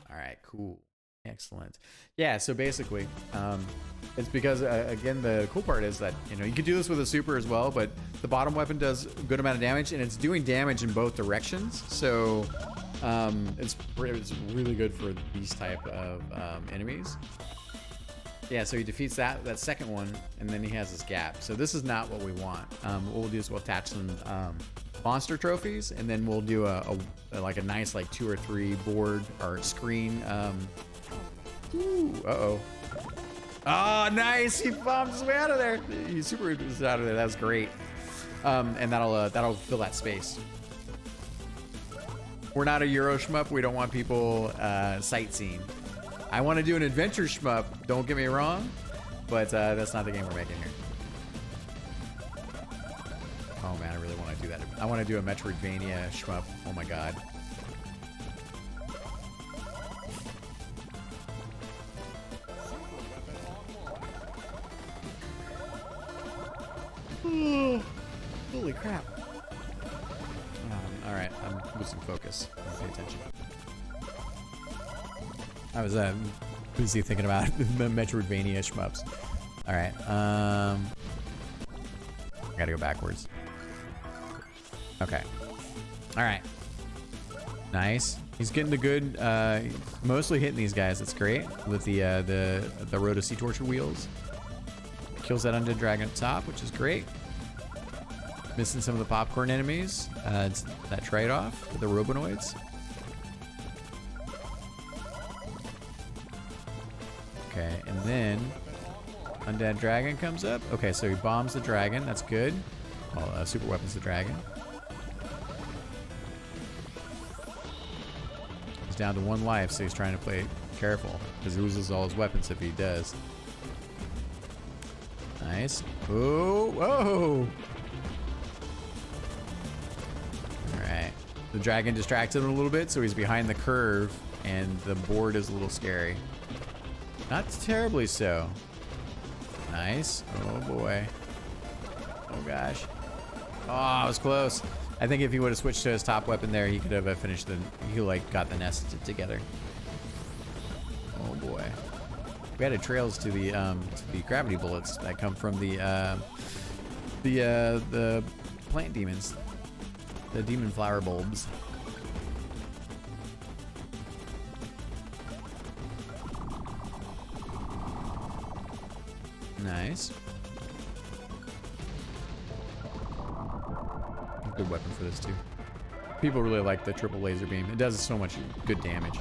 All right, cool. Excellent. Yeah, so basically, it's because, again, the cool part is that, you could do this with a super as well, but the bottom weapon does a good amount of damage, and it's doing damage in both directions. So it's really good for these type of enemies. Yeah, so he defeats that second one, and then he has his gap. So this is not what we want. What we'll do is we'll attach some monster trophies, and then we'll do a nice 2 or 3 board or screen. Uh-oh. Oh, nice! He bombed his way out of there. He super was out of there. That was great. And that'll fill that space. We're not a Euro shmup. We don't want people sightseeing. I want to do an adventure shmup, don't get me wrong, but that's not the game we're making here. Oh man, I really want to do that. I want to do a Metroidvania shmup. Oh my god. Oh, holy crap. All right, I'm losing focus. Pay attention. I was busy thinking about Metroidvania shmups. All right, I gotta go backwards. Okay. All right. Nice. He's getting the good. Mostly hitting these guys. That's great with the Rhoda Sea Torture wheels. Kills that undead dragon up top, which is great. Missing some of the popcorn enemies. It's that trade-off with the Robonoids. Okay, and then undead dragon comes up. Okay, so he bombs the dragon. That's good. Oh, super weapons the dragon. He's down to 1 life, so he's trying to play careful because he loses all his weapons if he does. Nice. Oh, whoa! All right. The dragon distracted him a little bit, so he's behind the curve, and the board is a little scary. Not terribly so. Nice. Oh boy. Oh gosh. Oh, I was close. I think if he would have switched to his top weapon there, he could have finished got the nest together. Oh boy. We added trails to the gravity bullets that come from the plant demons. The demon flower bulbs. Nice. Good weapon for this too. People really like the triple laser beam. It does so much good damage.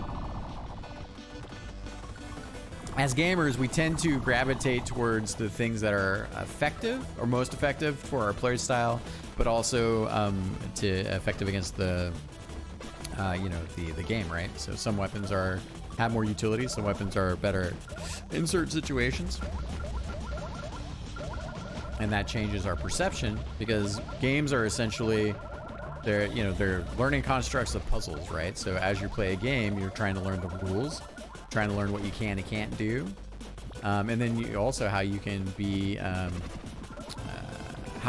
As gamers, we tend to gravitate towards the things that are effective or most effective for our player style, but also effective against the the game, right? So some weapons have more utility. Some weapons are better in certain situations. And that changes our perception because games are essentially they're learning constructs of puzzles, right? So as you play a game, you're trying to learn the rules, trying to learn what you can and can't do, and then also how you can be how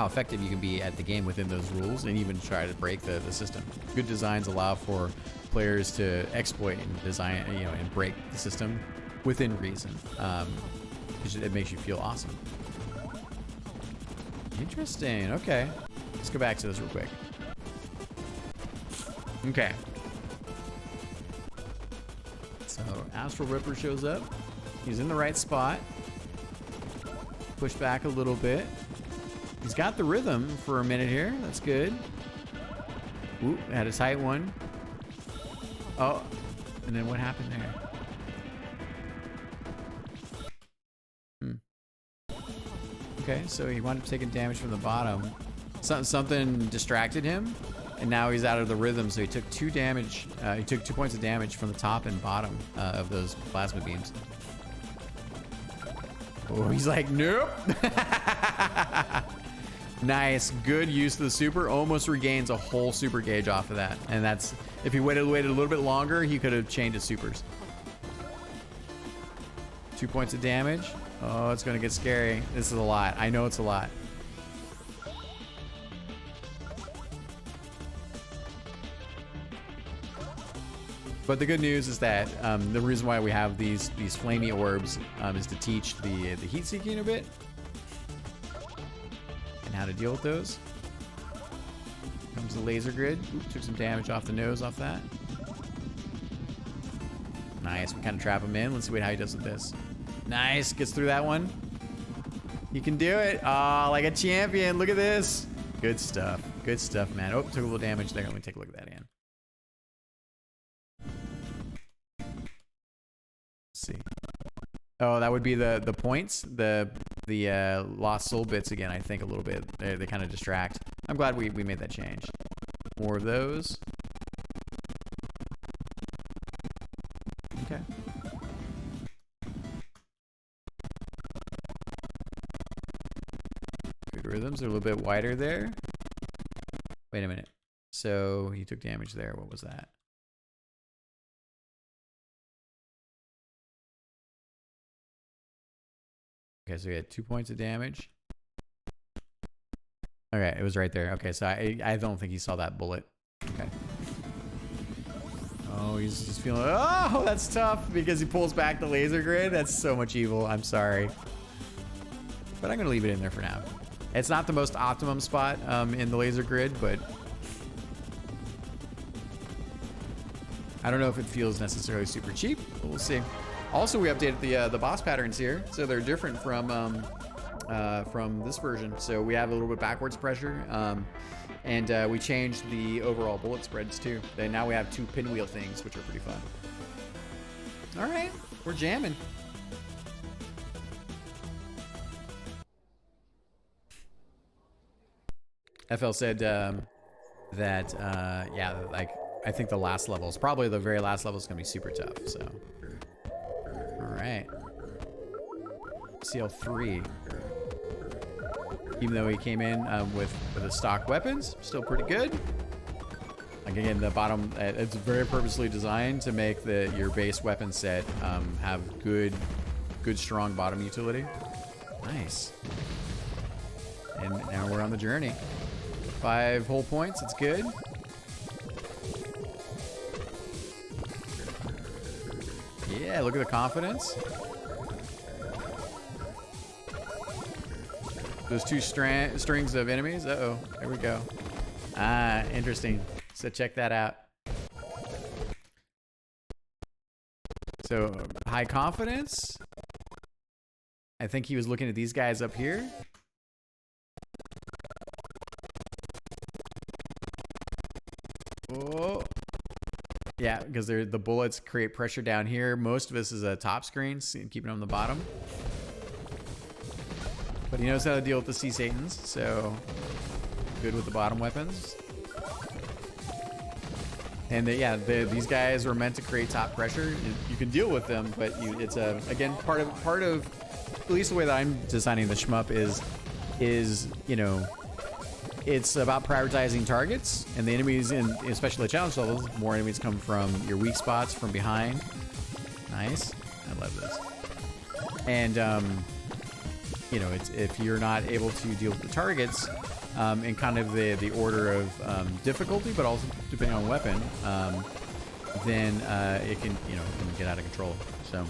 effective you can be at the game within those rules, and even try to break the system. Good designs allow for players to exploit and design and break the system within reason. It makes you feel awesome. Interesting. Okay. Let's go back to this real quick. Okay. So Astral Ripper shows up. He's in the right spot. Push back a little bit. He's got the rhythm for a minute here. That's good. Ooh, had a tight one. Oh, and then what happened there? Okay, so he wound up taking damage from the bottom. Something distracted him, and now he's out of the rhythm, so he took 2 damage. He took 2 points of damage from the top and bottom of those plasma beams. Oh, he's like, nope. Nice, good use of the super. Almost regains a whole super gauge off of that, and that's if he waited a little bit longer, he could have chained his supers. 2 points of damage. Oh, it's gonna get scary. This is a lot. I know it's a lot. But the good news is that the reason why we have these flamey orbs is to teach the heat seeking a bit and how to deal with those. Comes the laser grid. Oop, took some damage off the nose off that. Nice. We kind of trap him in. Let's see how he does with this. Nice, gets through that one. You can do it. Oh, like a champion. Look at this. Good stuff. Good stuff, man. Oh, took a little damage there. Let me take a look at that again. Let's see. Oh, that would be the points. The lost soul bits again, I think, a little bit. They kind of distract. I'm glad we made that change. More of those. Okay. Rhythms are a little bit wider there. Wait a minute. So he took damage there. What was that? Okay, so he had 2 points of damage. Okay, it was right there. Okay, so I don't think he saw that bullet. Okay. Oh, he's just feeling. Oh, that's tough because he pulls back the laser grid. That's so much evil. I'm sorry. But I'm going to leave it in there for now. It's not the most optimum spot in the laser grid, but I don't know if it feels necessarily super cheap, but we'll see. Also, we updated the boss patterns here, so they're different from this version. So we have a little bit backwards pressure, and we changed the overall bullet spreads too. Now we have 2 pinwheel things, which are pretty fun. All right, we're jamming. FL said that, yeah, like, I think the last level is probably the very last level is going to be super tough, so. All right. CL3. Even though he came in with the stock weapons, still pretty good. Like, again, the bottom, it's very purposely designed to make your base weapon set have good, strong bottom utility. Nice. And now we're on the journey. 5 whole points, it's good. Yeah, look at the confidence. Those 2 strings of enemies. Uh-oh, there we go. Ah, interesting. So check that out. So high confidence. I think he was looking at these guys up here. Oh. Yeah, because the bullets create pressure down here. Most of this is a top screen, so keeping on the bottom. But he knows how to deal with the Sea Satans, so good with the bottom weapons. And these guys were meant to create top pressure. You can deal with them, but it's again part of at least the way that I'm designing the shmup is you know, it's about prioritizing targets, and the enemies, especially the challenge levels, more enemies come from your weak spots from behind. Nice, I love this. And you know, it's if you're not able to deal with the targets in kind of the order of difficulty, but also depending on weapon, then it can, you know, it can get out of control. So,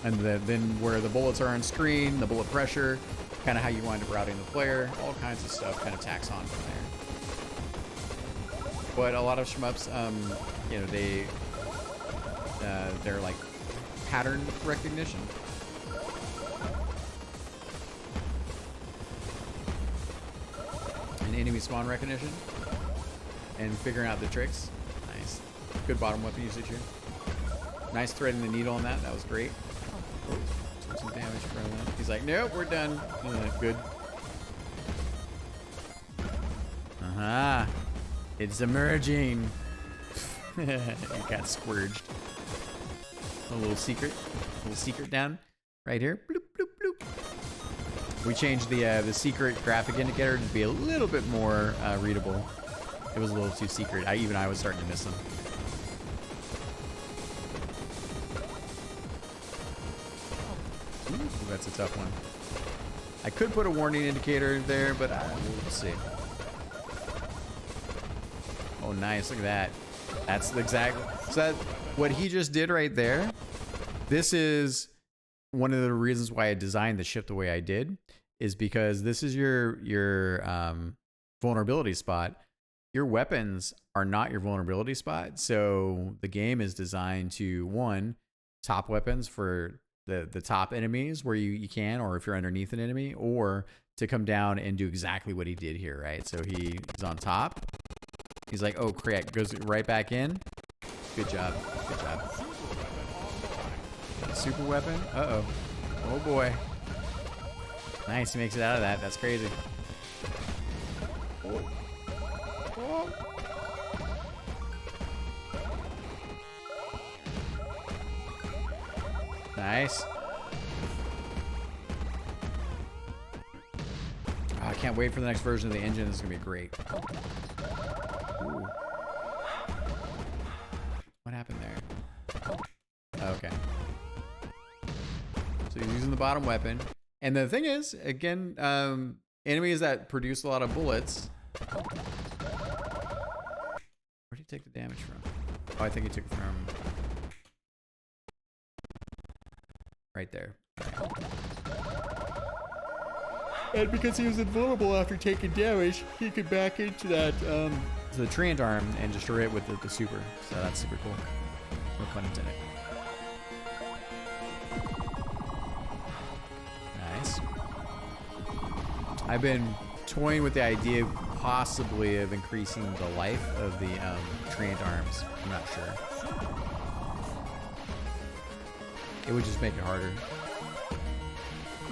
and then where the bullets are on screen, the bullet pressure, kind of how you wind up routing the player, all kinds of stuff kind of tacks on from there. But a lot of shmups, you know, they're like pattern recognition. And enemy spawn recognition. And figuring out the tricks. Nice. Good bottom weapon usage here. Nice threading the needle on that. That was great. Took some damage from that. He's like, nope, we're done. Good. Aha. It's emerging. You got squirged. A little secret down right here. Bloop, bloop, bloop. We changed the secret graphic indicator to be a little bit more readable. It was a little too secret. I was starting to miss them. Ooh, that's a tough one. I could put a warning indicator there, but we'll see. Oh, nice. Look at that. That's exactly. So that what he just did right there. This is one of the reasons why I designed the ship the way I did, is because this is your vulnerability spot. Your weapons are not your vulnerability spot. So the game is designed to, one, top weapons for the top enemies where you can, or if you're underneath an enemy, or to come down and do exactly what he did here, right? So he's on top. He's like, oh, crap, goes right back in. Good job. Good job. Super weapon. Uh-oh. Oh, boy. Nice. He makes it out of that. That's crazy. Oh. Oh. Nice. Oh, I can't wait for the next version of the engine. This is going to be great. Ooh. What happened there? Oh, okay. So he's using the bottom weapon. And the thing is, again, enemies that produce a lot of bullets. Where did he take the damage from? Oh, I think he took it from right there. And because he was invulnerable after taking damage, he could back into that to the treant arm and destroy it with the super. So that's super cool. No pun intended. Nice. I've been toying with the idea possibly of increasing the life of the treant arms. I'm not sure. It would just make it harder.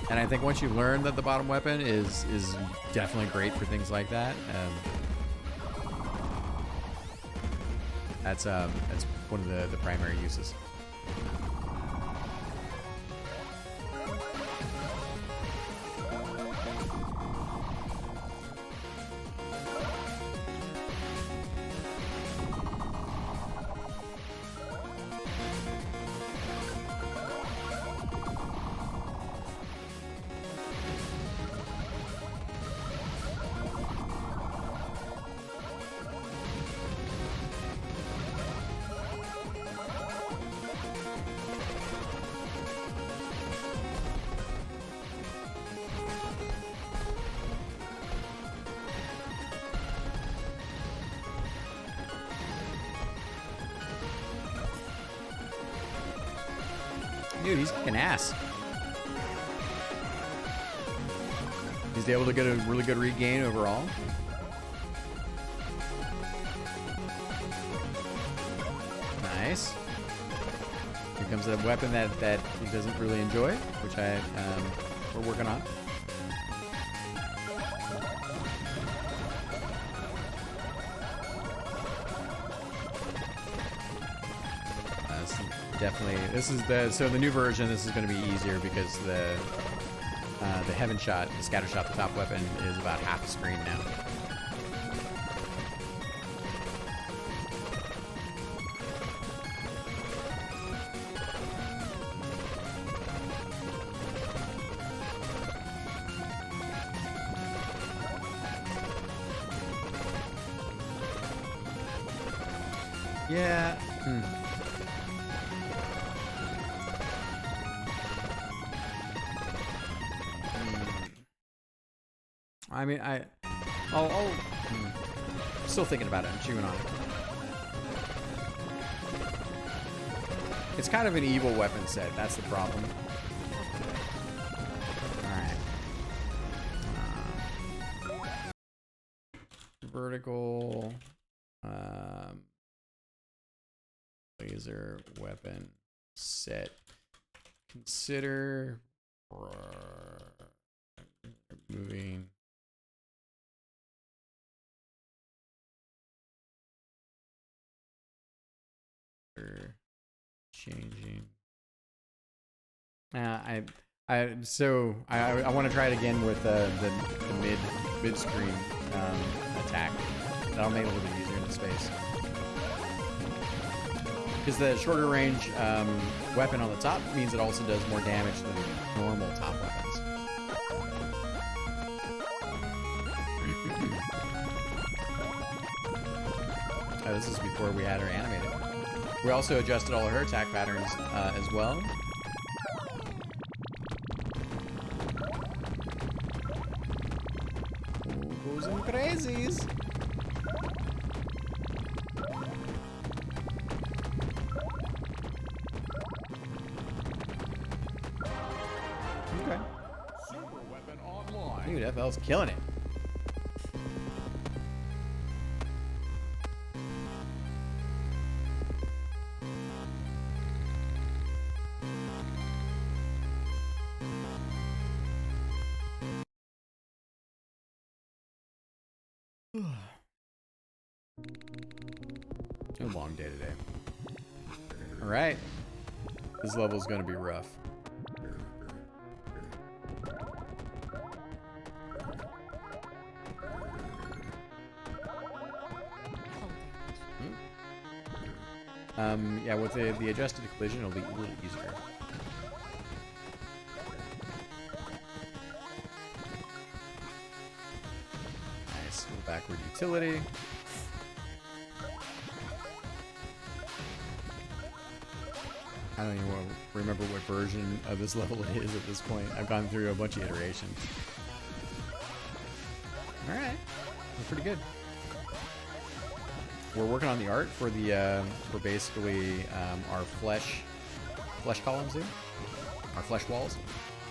And I think once you learn that the bottom weapon is definitely great for things like that, that's one of the primary uses. Dude, he's kicking ass. He's able to get a really good regain overall. Nice. Here comes a weapon that he doesn't really enjoy, which we're working on. Definitely, so the new version. This is going to be easier because the heaven shot, the scatter shot, the top weapon is about half the screen now. Yeah. I mean, I'm still thinking about it. I'm chewing on it. It's kind of an evil weapon set. That's the problem. All right. Vertical laser weapon set. Consider moving. Changing. I want to try it again with the mid screen attack. That'll make it a little bit easier in the space. Because the shorter range weapon on the top means it also does more damage than normal top weapons. This is before we had her animated. We also adjusted all of her attack patterns as well. Goes some crazies. Okay. Super weapon online. Dude, FL's killing it. A long day today. All right. This level is going to be rough. Yeah, with the adjusted collision, it'll be a little easier. Nice. Little backward utility. I don't even remember what version of this level it is at this point. I've gone through a bunch of iterations. All right, that's pretty good. We're working on the art for the for basically our flesh columns here, our flesh walls,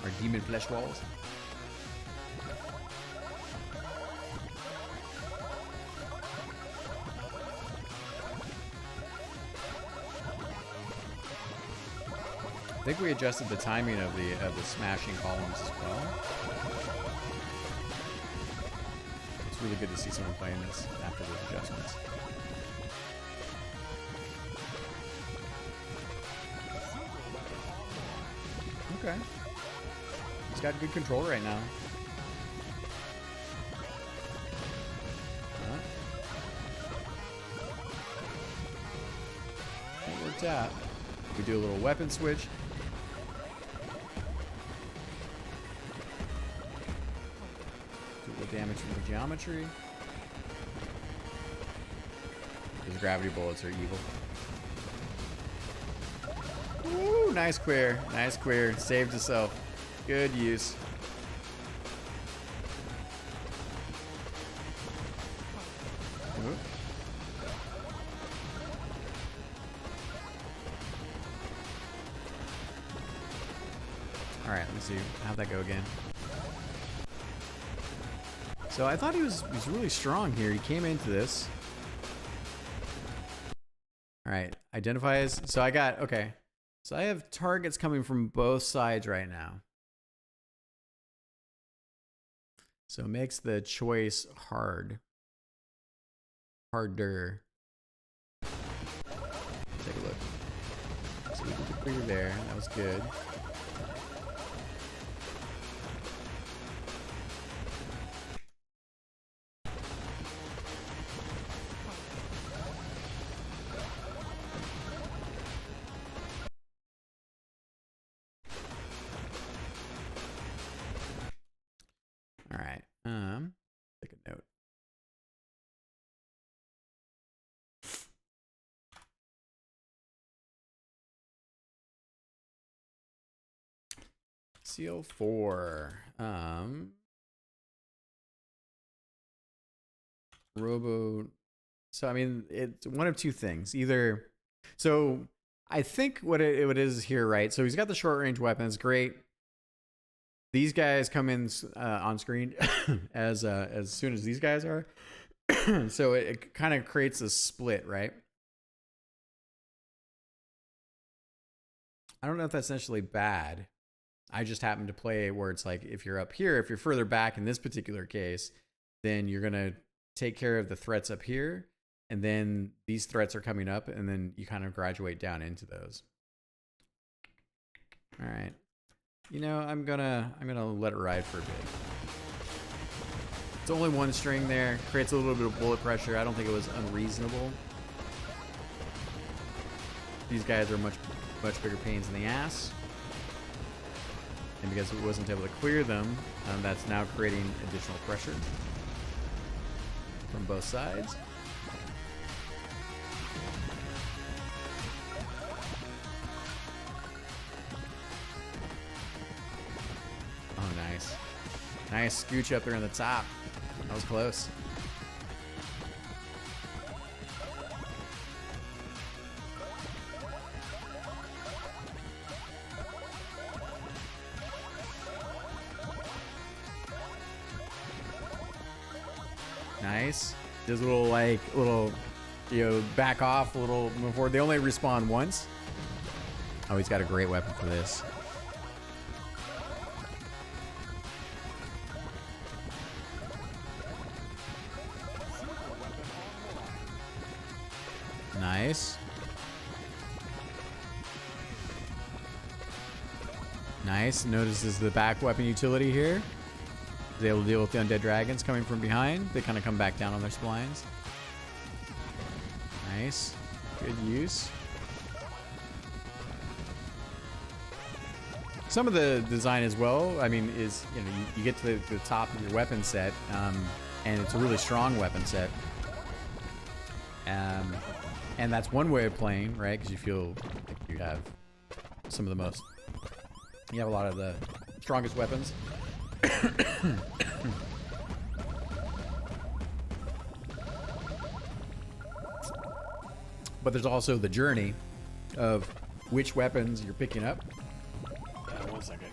our demon flesh walls. I think we adjusted the timing of the smashing columns as well. It's really good to see someone playing this after those adjustments. Okay. He's got good control right now. It worked out. We do a little weapon switch. Do a little damage from the geometry. These gravity bullets are evil. Woo, nice queer. Nice queer. Saved yourself. Good use. Ooh. right, let me see. How'd that go again? So I thought he was really strong here. He came into this. All right, identifies. So I got, okay. So I have targets coming from both sides right now. So it makes the choice harder. Take a look. So we did the clear there. That was good. All right. Take a note. CO4. Robo. So I mean, it's one of two things. Either, so I think what it is here, right? So he's got the short range weapons, great. These guys come in on screen as soon as these guys are. So it kind of creates a split, right? I don't know if that's necessarily bad. I just happen to play where it's like, if you're up here, if you're further back in this particular case, then you're going to take care of the threats up here. And then these threats are coming up, and then you kind of graduate down into those. All right. You know, I'm gonna let it ride for a bit. It's only one string there. Creates a little bit of bullet pressure. I don't think it was unreasonable. These guys are much bigger pains in the ass. And because it wasn't able to clear them, that's now creating additional pressure from both sides. Oh, nice. Nice scooch up there on the top. That was close. Nice. Does a little, you know, back off a little move forward. They only respawn once. Oh, he's got a great weapon for this. Nice. Nice. Notices the back weapon utility here. Is able to deal with the undead dragons coming from behind. They kind of come back down on their splines. Nice. Good use. Some of the design as well, I mean, is, you know, you get to the top of your weapon set, and it's a really strong weapon set. And that's one way of playing, right? Because you feel like you have some of the most, you have a lot of the strongest weapons. But there's also the journey of which weapons you're picking up. 1 second.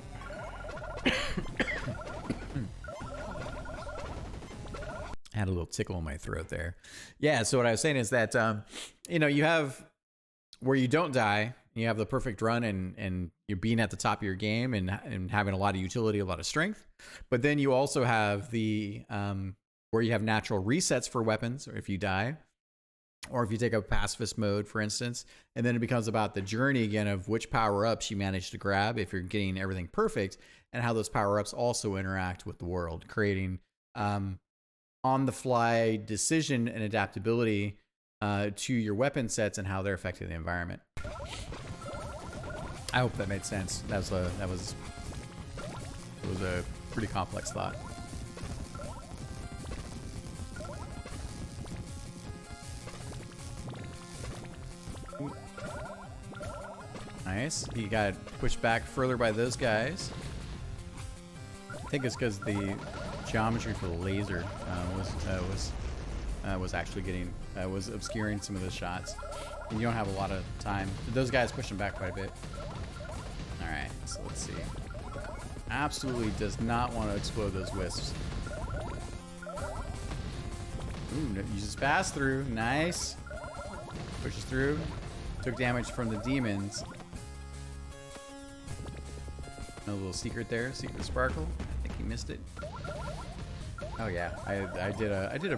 I had a little tickle in my throat there. Yeah, so what I was saying is that, you know, you have where you don't die, you have the perfect run and you're being at the top of your game and having a lot of utility, a lot of strength. But then you also have the where you have natural resets for weapons, or if you die, or if you take a pacifist mode, for instance. And then it becomes about the journey again of which power-ups you manage to grab if you're getting everything perfect, and how those power-ups also interact with the world, creating on-the-fly decision and adaptability to your weapon sets and how they're affecting the environment. I hope that made sense. It was a pretty complex thought. Nice. He got pushed back further by those guys. I think it's because the geometry for the laser was actually getting was obscuring some of the shots, and you don't have a lot of time. Those guys pushed him back quite a bit. All right, so let's see. Absolutely does not want to explode those wisps. Ooh, uses pass through. Nice. Pushes through. Took damage from the demons. A little secret there. Secret sparkle. I think he missed it. Oh yeah, I did a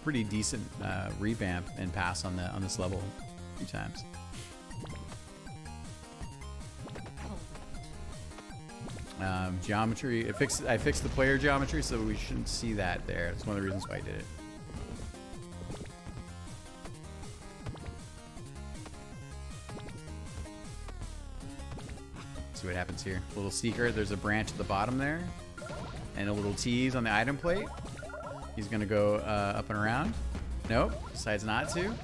pretty decent revamp and pass on this level a few times. Geometry. I fixed the player geometry so we shouldn't see that there. That's one of the reasons why I did it. See what happens here. A little secret. There's a branch at the bottom there, and a little tease on the item plate. He's gonna go up and around. Nope, decides not to.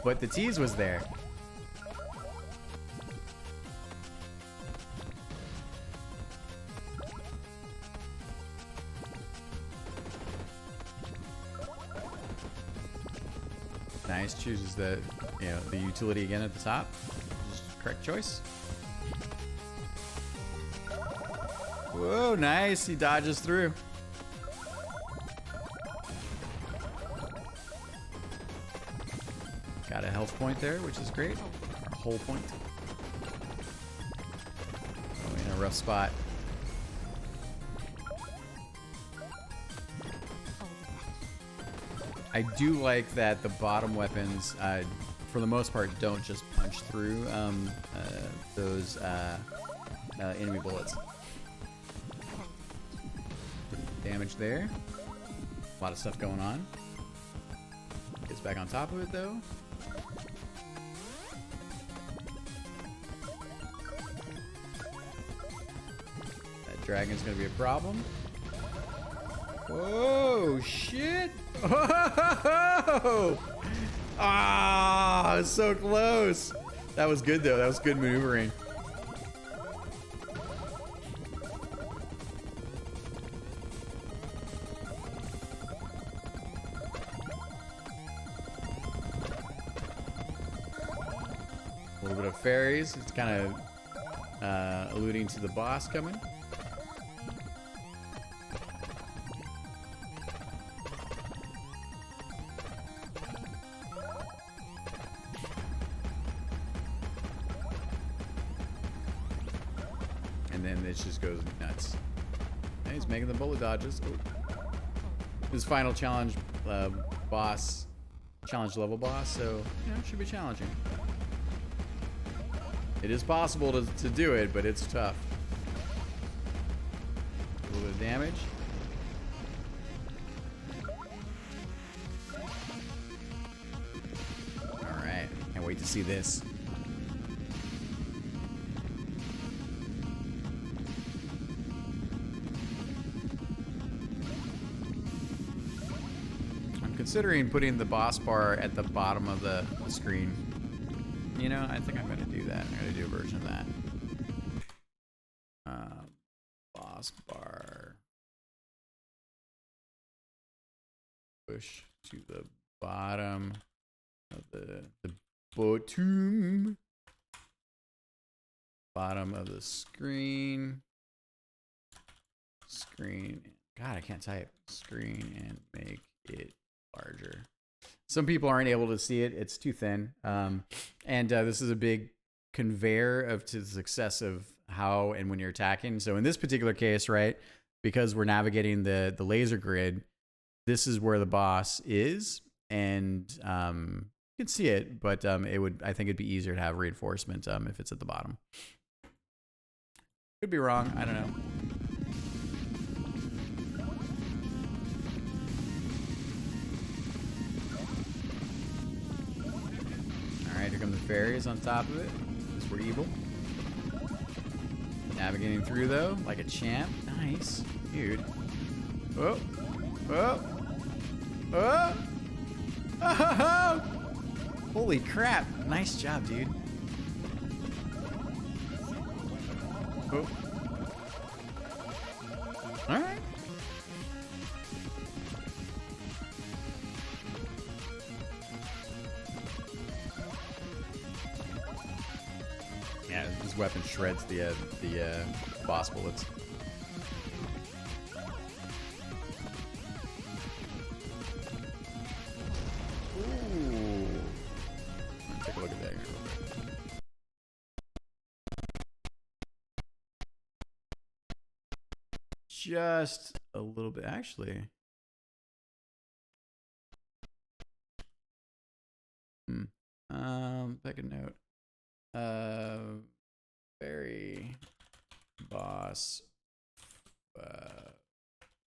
But the tease was there. Nice. Chooses the utility again at the top. Just correct choice. Whoa, nice. He dodges through. Got a health point there, which is great. Or whole point. Oh, in a rough spot. I do like that the bottom weapons, for the most part, don't just punch through those enemy bullets. Damage there. A lot of stuff going on. Gets back on top of it though. That dragon's gonna be a problem. Whoa, shit! Oh! Ah, so close. That was good though. That was good maneuvering. A little bit of fairies. It's kind of alluding to the boss coming. And then it just goes nuts. And he's making the bullet dodges. Oh. His final challenge boss, challenge level boss, so it should be challenging. It is possible to do it, but it's tough. A little bit of damage. Alright, can't wait to see this. I'm considering putting the boss bar at the bottom of the screen. You know, I think I'm going to do that. I'm going to do a version of that. Boss bar. Push to the bottom of the bottom. Bottom of the screen. Screen. God, I can't type. Screen and make it larger. Some people aren't able to see it. It's too thin. And this is a big conveyor to the success of how and when you're attacking. So in this particular case, right, because we're navigating the laser grid, this is where the boss is. And you can see it, but I think it'd be easier to have reinforcement if it's at the bottom. Could be wrong. I don't know. Alright, here come the fairies on top of it. Because we're evil. Navigating through though, like a champ. Nice. Dude. Whoa. Whoa. Whoa. Oh! Holy crap. Nice job, dude. Oh. Alright. Yeah, this weapon shreds the boss bullets. just a little bit, actually. Back a note. Very boss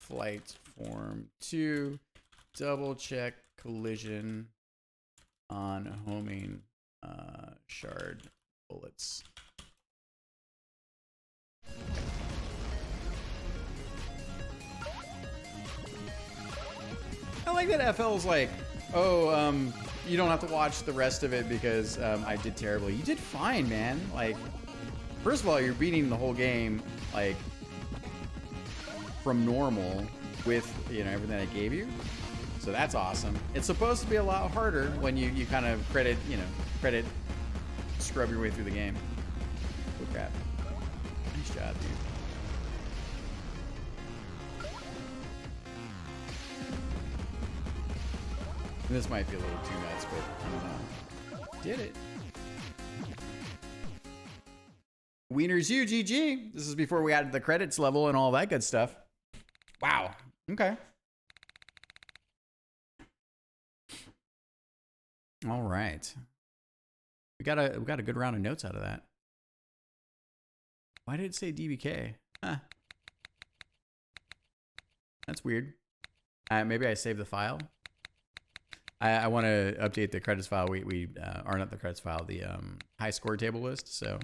flight form 2. Double check collision on homing shard bullets. I like that FL's like, oh, you don't have to watch the rest of it because I did terribly. You did fine, man. Like, first of all, you're beating the whole game, like, from normal with, you know, everything I gave you. So that's awesome. It's supposed to be a lot harder when you kind of credit scrub your way through the game. Oh, crap. Nice job, dude. This might be a little too nuts, but I don't know. Did it. Wieners you, GG. This is before we added the credits level and all that good stuff. Wow. Okay. All right. We got a good round of notes out of that. Why did it say DBK? Huh. That's weird. Maybe I saved the file. I want to update the credits file. We are not the credits file, the high score table list. So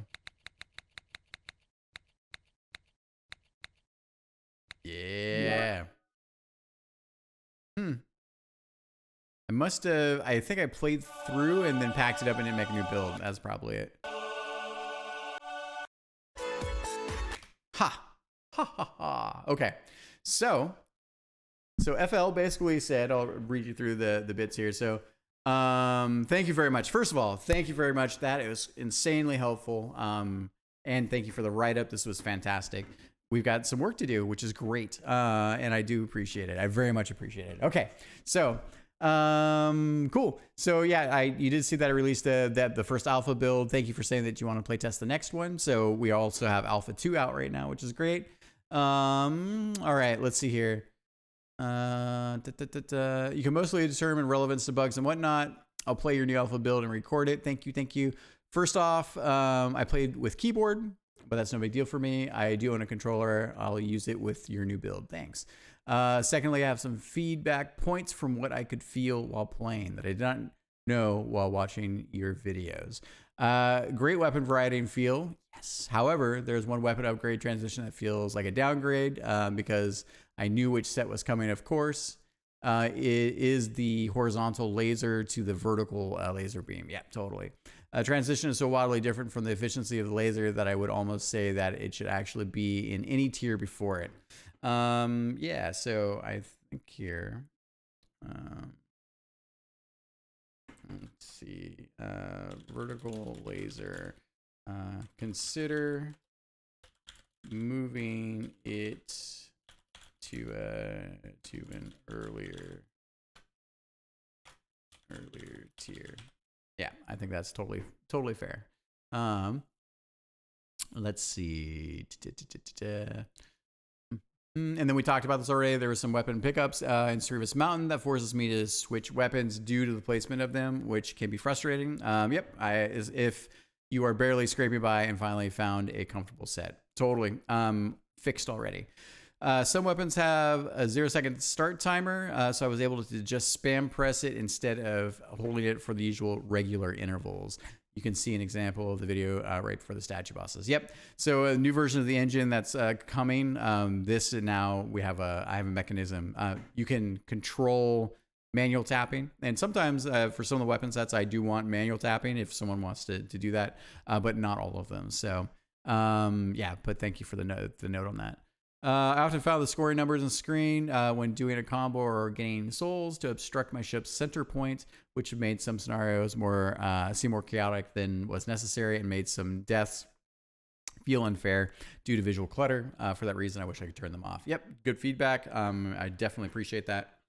yeah. I must have. I think I played through and then packed it up and didn't make a new build. That's probably it. Ha ha ha ha. Okay, so FL basically said, I'll read you through the bits here. So thank you very much. First of all, thank you very much. It was insanely helpful. And thank you for the write-up. This was fantastic. We've got some work to do, which is great. And I do appreciate it. I very much appreciate it. Okay, so cool. So yeah, you did see that I released the first alpha build. Thank you for saying that you want to play test the next one. So we also have alpha 2 out right now, which is great. All right, let's see here. You can mostly determine relevance to bugs and whatnot. I'll play your new alpha build and record it. Thank you. First off, I played with keyboard, but that's no big deal for me. I do own a controller. I'll use it with your new build. Thanks. Secondly, I have some feedback points from what I could feel while playing that I did not know while watching your videos. Great weapon variety and feel. Yes. However, there's one weapon upgrade transition that feels like a downgrade because I knew which set was coming, of course. It is the horizontal laser to the vertical laser beam. Yeah, totally. Transition is so wildly different from the efficiency of the laser that I would almost say that it should actually be in any tier before it. Yeah, so I think here, let's see, vertical laser, consider moving it to an earlier tier. Yeah, I think that's totally fair. Let's see. And then we talked about this already. There were some weapon pickups in Cerberus Mountain that forces me to switch weapons due to the placement of them, which can be frustrating. Yep, as if you are barely scraping by and finally found a comfortable set. Totally fixed already. Some weapons have a 0-second start timer, so I was able to just spam press it instead of holding it for the usual regular intervals. You can see an example of the video right before the statue bosses. Yep. So a new version of the engine that's coming. This now I have a mechanism. You can control manual tapping, and sometimes for some of the weapon sets, I do want manual tapping if someone wants to do that, but not all of them. So yeah. But thank you for the note on that. I often found the scoring numbers on the screen when doing a combo or gaining souls to obstruct my ship's center point, which made some scenarios seem more chaotic than was necessary and made some deaths feel unfair due to visual clutter. For that reason, I wish I could turn them off. Yep, good feedback. I definitely appreciate that.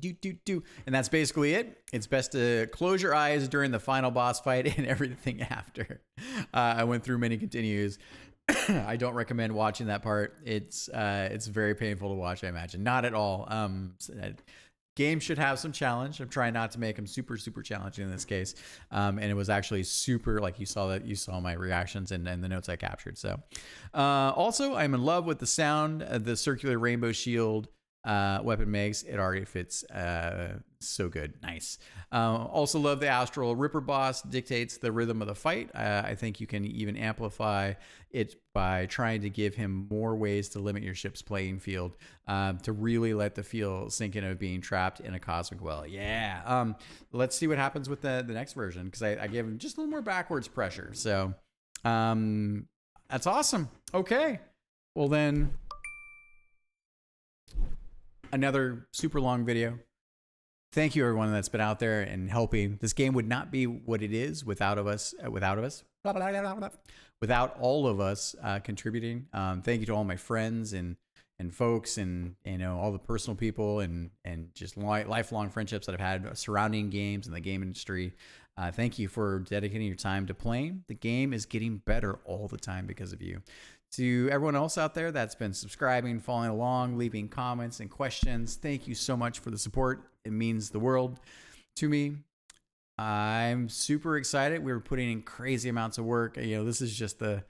And that's basically it. It's best to close your eyes during the final boss fight and everything after. I went through many continues. I don't recommend watching that part. It's very painful to watch, I imagine. Not at all. Game should have some challenge. I'm trying not to make them super challenging in this case. And it was actually super, like you saw my reactions and the notes I captured. So also, I'm in love with the sound the circular rainbow shield weapon makes. It already fits so good. Nice. Also love the astral ripper boss dictates the rhythm of the fight. I think you can even amplify it by trying to give him more ways to limit your ship's playing field, to really let the feel sink in of being trapped in a cosmic well. Yeah. Let's see what happens with the next version, because I gave him just a little more backwards pressure. So that's awesome. Okay. Well then, another super long video. Thank you everyone that's been out there and helping. This game would not be what it is without all of us contributing. Thank you to all my friends and folks, and all the personal people and just lifelong friendships that I've had surrounding games and the game industry. Thank you for dedicating your time to playing. The game is getting better all the time because of you. To everyone else out there that's been subscribing, following along, leaving comments and questions, thank you so much for the support. It means the world to me. I'm super excited. We're putting in crazy amounts of work. This is just the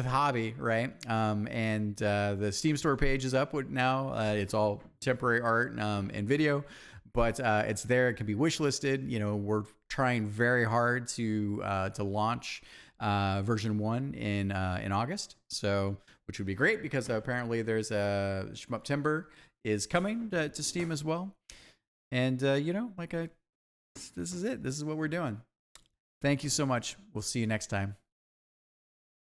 hobby, right? And the Steam store page is up now. It's all temporary art and video, but it's there. It can be wish listed. We're trying very hard to launch version 1 in August, so which would be great, because apparently there's a Shmup is coming to Steam as well. And this is it. This is what we're doing. Thank you so much. We'll see you next time.